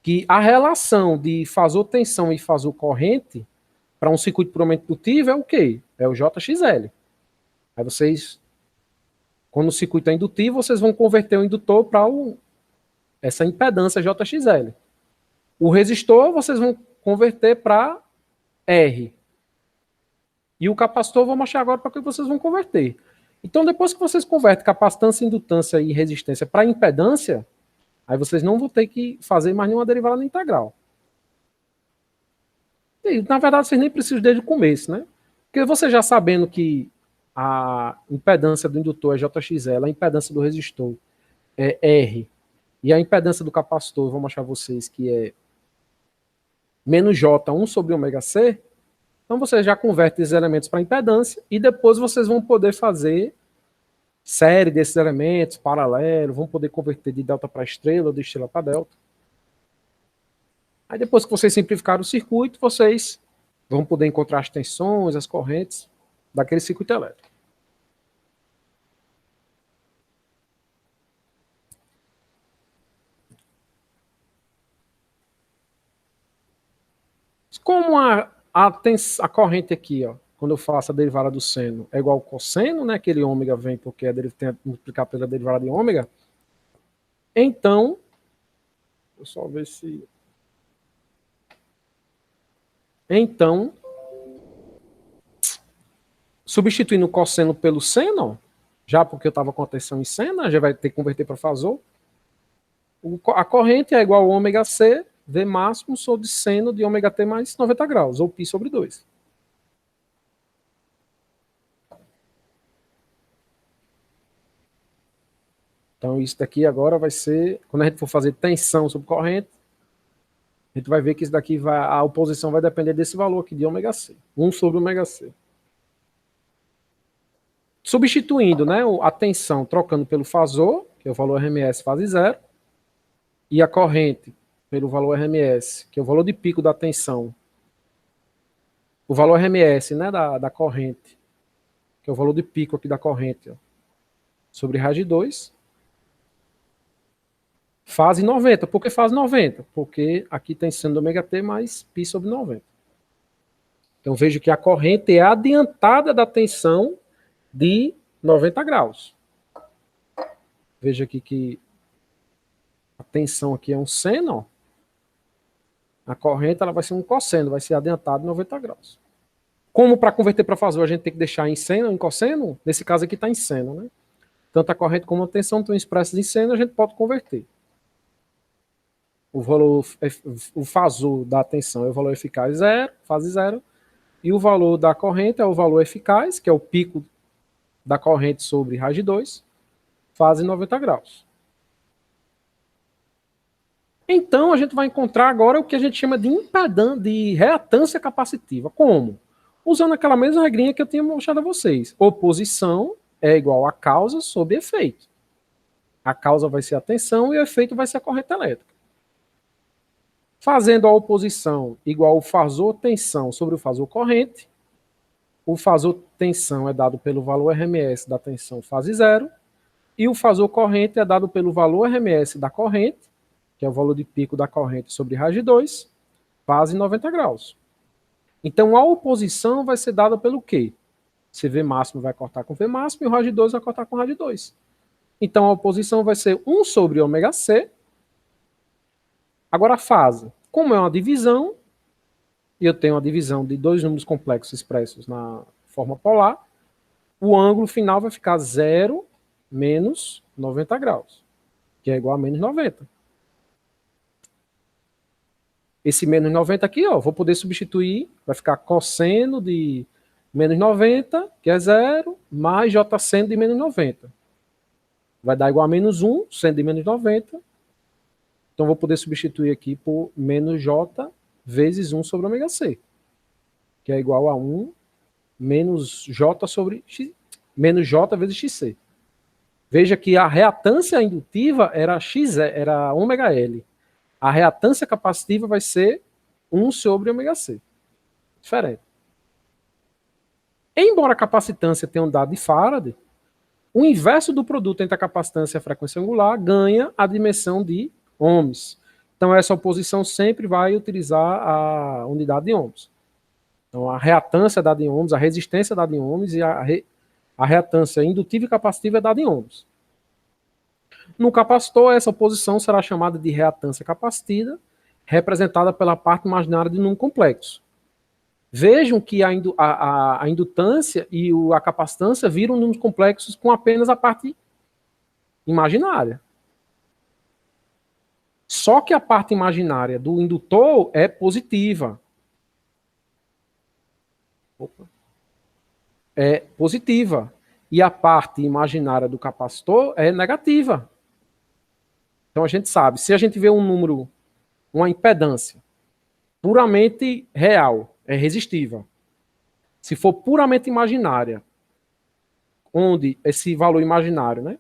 Que a relação de fasor tensão e fasor corrente para um circuito puramente indutivo é o quê? É o JXL. Aí vocês, quando o circuito é indutivo, vocês vão converter o indutor para essa impedância JXL. O resistor, vocês vão converter para R. E o capacitor, vou mostrar agora para que vocês vão converter. Então, depois que vocês convertem capacitância, indutância e resistência para impedância, aí vocês não vão ter que fazer mais nenhuma derivada integral. E, na verdade, vocês nem precisam desde o começo, né? Porque você já sabendo que a impedância do indutor é JXL, a impedância do resistor é R, e a impedância do capacitor, vou mostrar a vocês que é menos J, 1 sobre ômega C, então vocês já convertem esses elementos para impedância e depois vocês vão poder fazer série desses elementos, paralelo, vão poder converter de delta para estrela ou de estrela para delta. Aí depois que vocês simplificaram o circuito, vocês vão poder encontrar as tensões, as correntes daquele circuito elétrico. Como a corrente aqui, ó, quando eu faço a derivada do seno, é igual ao cosseno, né? Aquele ômega vem porque tem que multiplicar pela derivada de ômega. Então, deixa eu só ver se... Então, substituindo o cosseno pelo seno, já porque eu estava com a tensão em seno, já vai ter que converter para fasor. A corrente é igual ao ômega C, V máximo sobre seno de ômega T mais 90 graus, ou π sobre 2. Então, isso daqui agora vai ser, quando a gente for fazer tensão sobre corrente, a gente vai ver que isso daqui a oposição vai depender desse valor aqui de ômega C, 1 sobre ômega C. Substituindo, né, a tensão, trocando pelo fasor, que é o valor RMS fase zero, e a corrente pelo valor RMS, que é o valor de pico da tensão, o valor RMS, né, da corrente, que é o valor de pico aqui da corrente, ó, sobre raiz de 2, fase 90. Por que fase 90? Porque aqui tem seno do ômega T mais π sobre 90. Então vejo que a corrente é adiantada da tensão de 90 graus. Veja aqui que a tensão aqui é um seno, ó. A corrente ela vai ser um cosseno, vai ser adiantada de 90 graus. Como para converter para fasor a gente tem que deixar em seno ou em cosseno, nesse caso aqui está em seno, né? Tanto a corrente como a tensão estão expressas em seno, a gente pode converter. O valor, o fasor da tensão é o valor eficaz zero, fase zero, e o valor da corrente é o valor eficaz, que é o pico da corrente sobre raiz de 2, fase 90 graus. Então, a gente vai encontrar agora o que a gente chama de impedância, de reatância capacitiva. Como? Usando aquela mesma regrinha que eu tinha mostrado a vocês. Oposição é igual a causa sobre efeito. A causa vai ser a tensão e o efeito vai ser a corrente elétrica. Fazendo a oposição igual ao fasor tensão sobre o fasor corrente, o fasor tensão é dado pelo valor RMS da tensão fase zero, e o fasor corrente é dado pelo valor RMS da corrente, que é o valor de pico da corrente sobre raiz de 2, fase 90 graus. Então, a oposição vai ser dada pelo quê? CV máximo vai cortar com V máximo e o raiz de 2 vai cortar com raiz de 2. Então, a oposição vai ser 1 sobre ômega C. Agora, a fase. Como é uma divisão, e eu tenho uma divisão de dois números complexos expressos na forma polar, o ângulo final vai ficar 0 menos 90 graus, que é igual a menos 90. Esse menos 90 aqui, ó, vou poder substituir, vai ficar cosseno de menos 90, que é 0, mais j seno de menos 90. Vai dar igual a menos 1, seno de menos 90. Então, vou poder substituir aqui por menos j vezes 1 sobre ômega C, que é igual a 1 menos j sobre x, menos j vezes xc. Veja que a reatância indutiva era x, era ômega L. A reatância capacitiva vai ser 1 sobre ômega C. Diferente. Embora a capacitância tenha um dado de Faraday, o inverso do produto entre a capacitância e a frequência angular ganha a dimensão de ohms. Então, essa oposição sempre vai utilizar a unidade de ohms. Então, a reatância é dada em ohms, a resistência é dada em ohms e a reatância indutiva e capacitiva é dada em ohms. No capacitor, essa oposição será chamada de reatância capacitiva, representada pela parte imaginária de número complexo. Vejam que a indutância e a capacitância viram números complexos com apenas a parte imaginária. Só que a parte imaginária do indutor é positiva. É positiva. E a parte imaginária do capacitor é negativa. Então a gente sabe, se a gente vê um número, uma impedância puramente real, é resistível. Se for puramente imaginária, onde esse valor imaginário, né,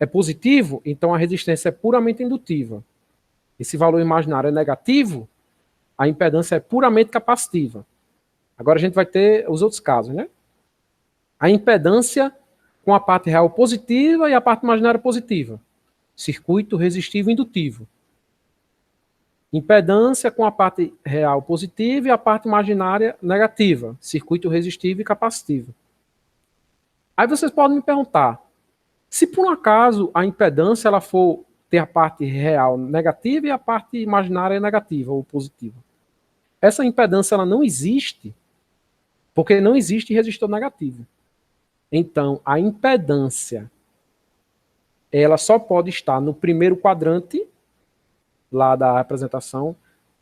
é positivo, então a resistência é puramente indutiva. Esse valor imaginário é negativo, a impedância é puramente capacitiva. Agora a gente vai ter os outros casos, né? A impedância com a parte real positiva e a parte imaginária positiva. Circuito resistivo indutivo. Impedância com a parte real positiva e a parte imaginária negativa. Circuito resistivo e capacitivo. Aí vocês podem me perguntar, se por um acaso a impedância ela for ter a parte real negativa e a parte imaginária negativa ou positiva, essa impedância ela não existe, porque não existe resistor negativo. Então, a impedância ela só pode estar no primeiro quadrante lá da representação.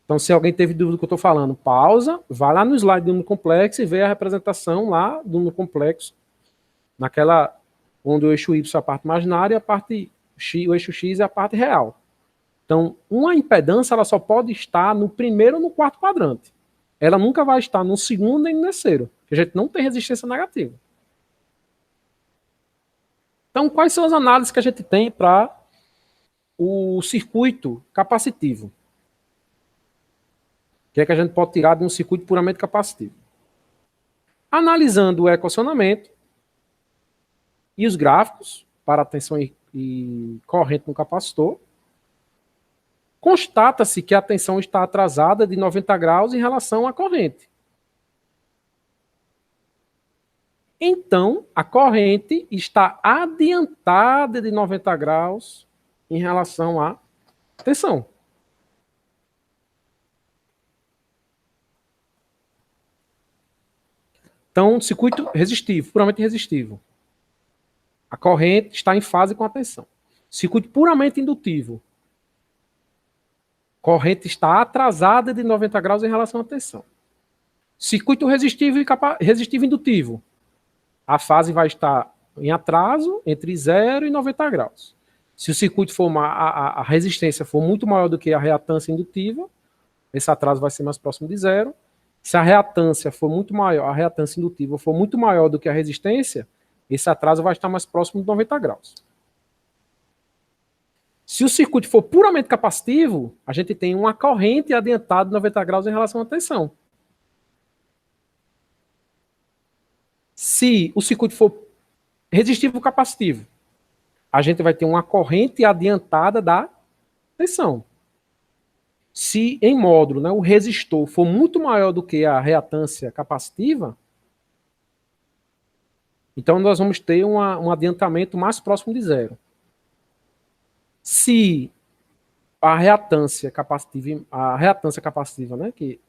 Então, se alguém teve dúvida do que eu estou falando, pausa, vai lá no slide do número complexo e vê a representação lá do número complexo, naquela onde o eixo Y é a parte imaginária e a parte X, o eixo X é a parte real. Então, uma impedância ela só pode estar no primeiro ou no quarto quadrante. Ela nunca vai estar no segundo nem no terceiro, porque a gente não tem resistência negativa. Então, quais são as análises que a gente tem para o circuito capacitivo? O que é que a gente pode tirar de um circuito puramente capacitivo? Analisando o equacionamento e os gráficos para a tensão e corrente no capacitor, constata-se que a tensão está atrasada de 90 graus em relação à corrente. Então, a corrente está adiantada de 90 graus em relação à tensão. Então, circuito resistivo, puramente resistivo. A corrente está em fase com a tensão. Circuito puramente indutivo. Corrente está atrasada de 90 graus em relação à tensão. Circuito resistivo e resistivo indutivo. A fase vai estar em atraso entre 0 e 90 graus. Se o circuito for a resistência for muito maior do que a reatância indutiva, esse atraso vai ser mais próximo de 0. Se a reatância for muito maior, a reatância indutiva for muito maior do que a resistência, esse atraso vai estar mais próximo de 90 graus. Se o circuito for puramente capacitivo, a gente tem uma corrente adiantada de 90 graus em relação à tensão. Se o circuito for resistivo capacitivo, a gente vai ter uma corrente adiantada da tensão. Se em módulo, né, o resistor for muito maior do que a reatância capacitiva, então nós vamos ter um adiantamento mais próximo de 0. Se a reatância capacitiva, né, que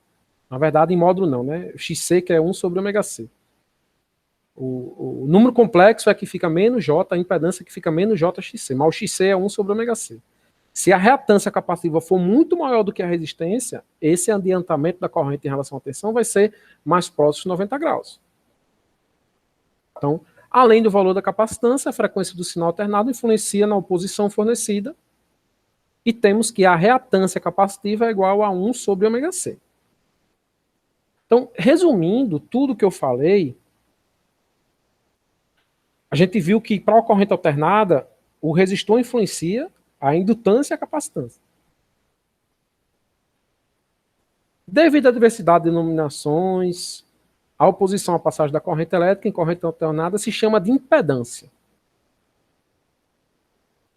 na verdade em módulo não, né, o XC que é 1 sobre ômega C. O número complexo é que fica menos J, a impedância que fica menos JXC, mas o XC é 1 sobre ômega C. Se a reatância capacitiva for muito maior do que a resistência, esse adiantamento da corrente em relação à tensão vai ser mais próximo de 90 graus. Então, além do valor da capacitância, a frequência do sinal alternado influencia na oposição fornecida e temos que a reatância capacitiva é igual a 1 sobre ômega C. Então, resumindo tudo que eu falei, a gente viu que para a corrente alternada, o resistor influencia a indutância e a capacitância. Devido à diversidade de denominações, a oposição à passagem da corrente elétrica em corrente alternada se chama de impedância.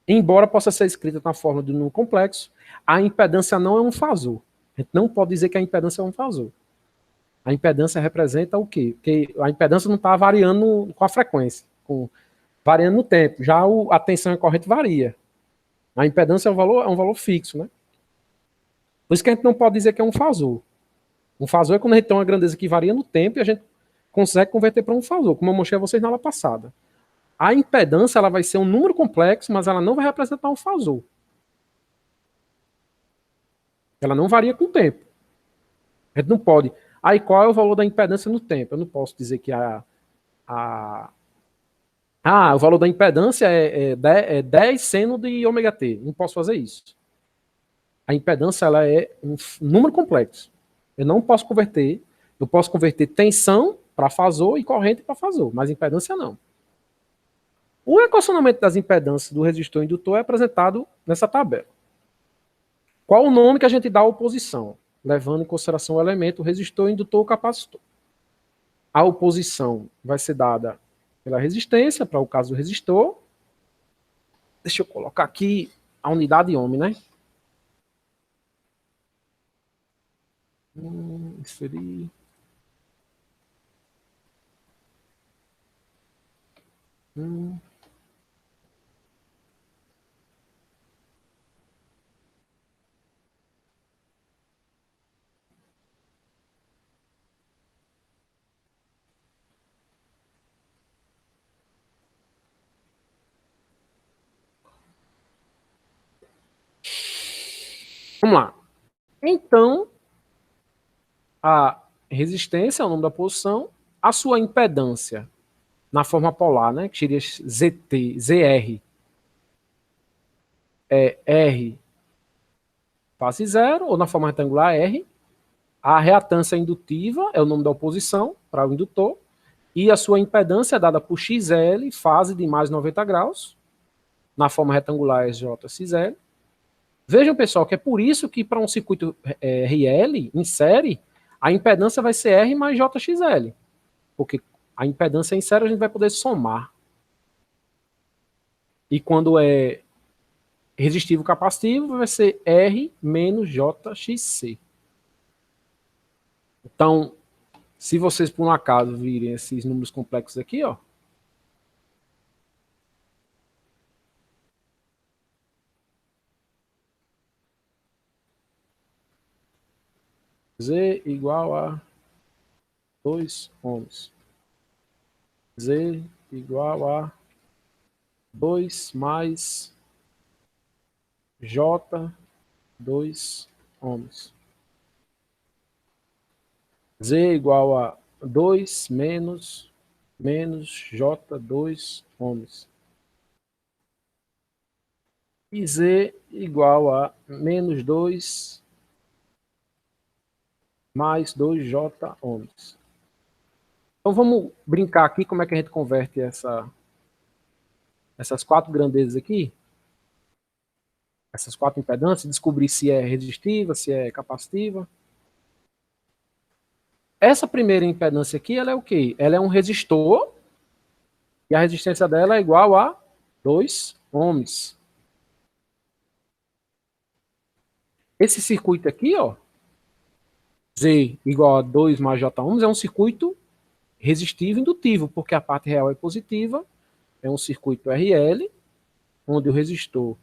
Embora possa ser escrita na forma de um número complexo, a impedância não é um fasor. A gente não pode dizer que a impedância é um fasor. A impedância representa o quê? Porque a impedância não está variando com a frequência, variando no tempo. Já a tensão e a corrente varia. A impedância é um valor fixo, né? Por isso que a gente não pode dizer que é um fasor. Um fasor é quando a gente tem uma grandeza que varia no tempo e a gente consegue converter para um fasor, como eu mostrei a vocês na aula passada. A impedância ela vai ser um número complexo, mas ela não vai representar um fasor. Ela não varia com o tempo. A gente não pode. Aí qual é o valor da impedância no tempo? Eu não posso dizer que a Ah, o valor da impedância é 10 seno de ômega t. Não posso fazer isso. A impedância ela é um número complexo. Eu não posso converter. Eu posso converter tensão para fasor e corrente para fasor, mas impedância não. O equacionamento das impedâncias do resistor e indutor é apresentado nessa tabela. Qual o nome que a gente dá à oposição? Levando em consideração o elemento resistor, indutor ou capacitor. A oposição vai ser dada pela resistência, para o caso do resistor. Deixa eu colocar aqui a unidade ohm, né? Inserir. Vamos lá. Então, a resistência é o nome da posição, a sua impedância na forma polar, né, que seria ZT, ZR, é R face zero, ou na forma retangular R. A reatância indutiva é o nome da oposição para o indutor, e a sua impedância é dada por XL, fase de mais 90 graus, na forma retangular é JXL. Vejam, pessoal, que é por isso que para um circuito RL, em série, a impedância vai ser R mais JXL, porque a impedância em série a gente vai poder somar. E quando é resistivo capacitivo, vai ser R menos JXC. Então, se vocês por um acaso virem esses números complexos aqui, ó, Z igual a 2 ohms. Z igual a 2 mais J 2 ohms. Z igual a 2 menos J 2 ohms. E Z igual a menos 2 mais 2J ohms. Então vamos brincar aqui como é que a gente converte essas quatro grandezas aqui, essas quatro impedâncias, descobrir se é resistiva, se é capacitiva. Essa primeira impedância aqui, ela é o quê? Ela é um resistor e a resistência dela é igual a 2 ohms. Esse circuito aqui, ó, Z igual a 2 mais J ohms, é um circuito resistivo indutivo, porque a parte real é positiva, é um circuito RL, onde o resistor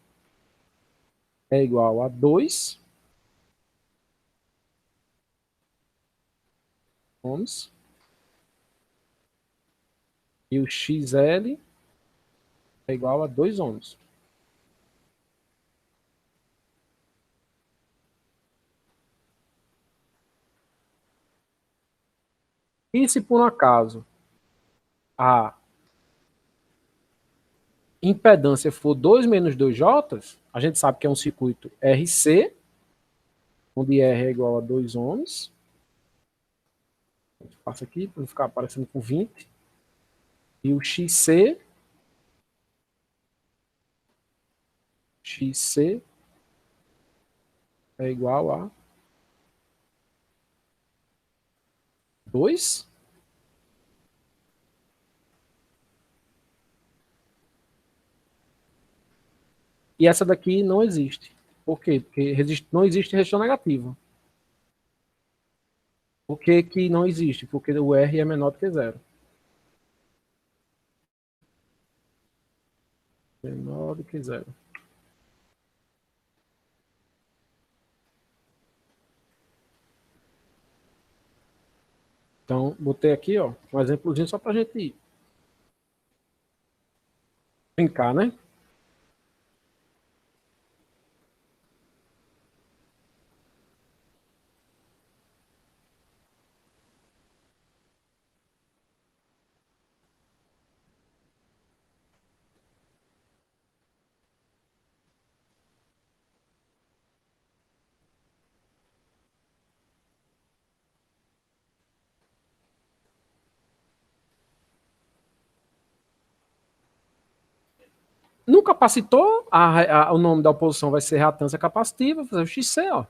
é igual a 2 ohms e o XL é igual a 2 ohms. E se por um acaso a impedância for 2 menos 2J, a gente sabe que é um circuito RC, onde R é igual a 2 ohms. A gente passa aqui para não ficar aparecendo com 20. E o XC é igual a 2. E essa daqui não existe. Por quê? Porque não existe resistor negativo. Por que, que não existe? Porque o R é menor do que zero. Menor do que zero. Então, botei aqui, ó, um exemplozinho só para a gente brincar, né? No capacitor, o nome da oposição vai ser reatância capacitiva, vai fazer o XC, ó.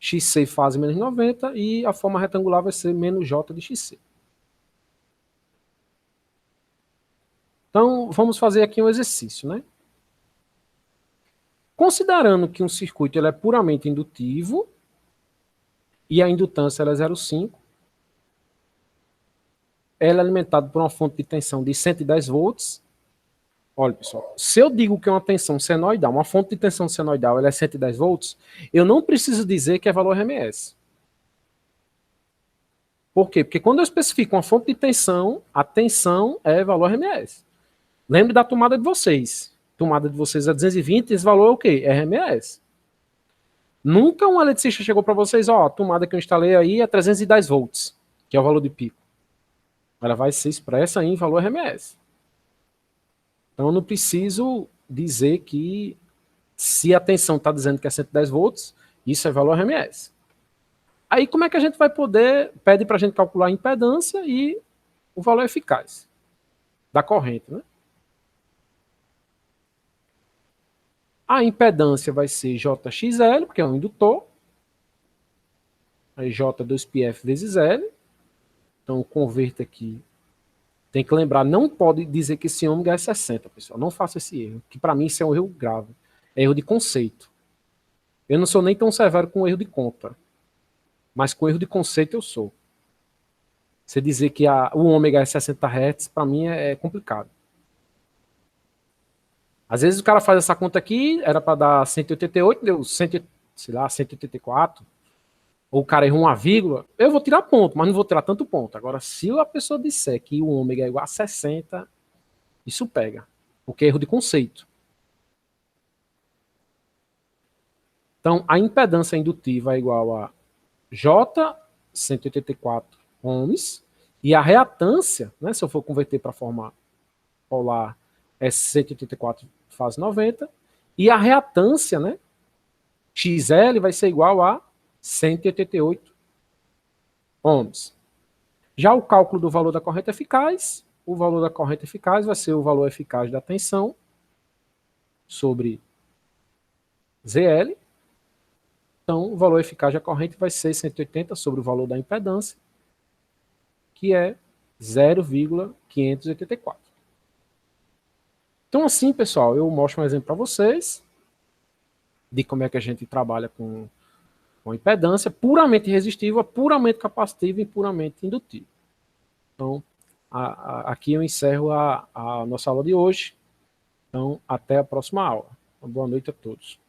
XC fase menos 90 e a forma retangular vai ser menos J de XC. Então, vamos fazer aqui um exercício, né? Considerando que um circuito ele é puramente indutivo e a indutância ela é 0,5, ela é alimentada por uma fonte de tensão de 110 volts. Olha, pessoal, se eu digo que uma tensão senoidal, uma fonte de tensão senoidal ela é 110 volts, eu não preciso dizer que é valor RMS. Por quê? Porque quando eu especifico uma fonte de tensão, a tensão é valor RMS. Lembre da tomada de vocês. A tomada de vocês é 220, esse valor é o quê? RMS. Nunca um eletricista chegou para vocês, ó, a tomada que eu instalei aí é 310 volts, que é o valor de pico. Ela vai ser expressa em valor RMS. Então eu não preciso dizer que se a tensão está dizendo que é 110 volts, isso é valor RMS. Aí como é que a gente vai poder, pede para a gente calcular a impedância e o valor eficaz da corrente, né? A impedância vai ser JXL, porque é um indutor. Aí J2πf vezes L. Então, converta aqui. Tem que lembrar, não pode dizer que esse ômega é 60, pessoal. Não faça esse erro, que para mim isso é um erro grave. É erro de conceito. Eu não sou nem tão severo com erro de conta. Mas com erro de conceito eu sou. Você dizer que o ômega é 60 Hz, para mim é complicado. Às vezes o cara faz essa conta aqui, era para dar 188, deu 100, sei lá, 184. Ou o cara errou uma vírgula, eu vou tirar ponto, mas não vou tirar tanto ponto. Agora, se a pessoa disser que o ômega é igual a 60, isso pega, porque é erro de conceito. Então, a impedância indutiva é igual a J, 184 ohms, e a reatância, né, se eu for converter para a forma polar, é 184 fase 90, e a reatância, né, XL vai ser igual a 188 ohms. Já o cálculo do valor da corrente eficaz, o valor da corrente eficaz vai ser o valor eficaz da tensão sobre ZL. Então, o valor eficaz da corrente vai ser 180 sobre o valor da impedância, que é 0,584. Então, assim, pessoal, eu mostro um exemplo para vocês de como é que a gente trabalha com impedância puramente resistiva, puramente capacitiva e puramente indutiva. Então, aqui eu encerro a nossa aula de hoje. Então, até a próxima aula. Uma boa noite a todos.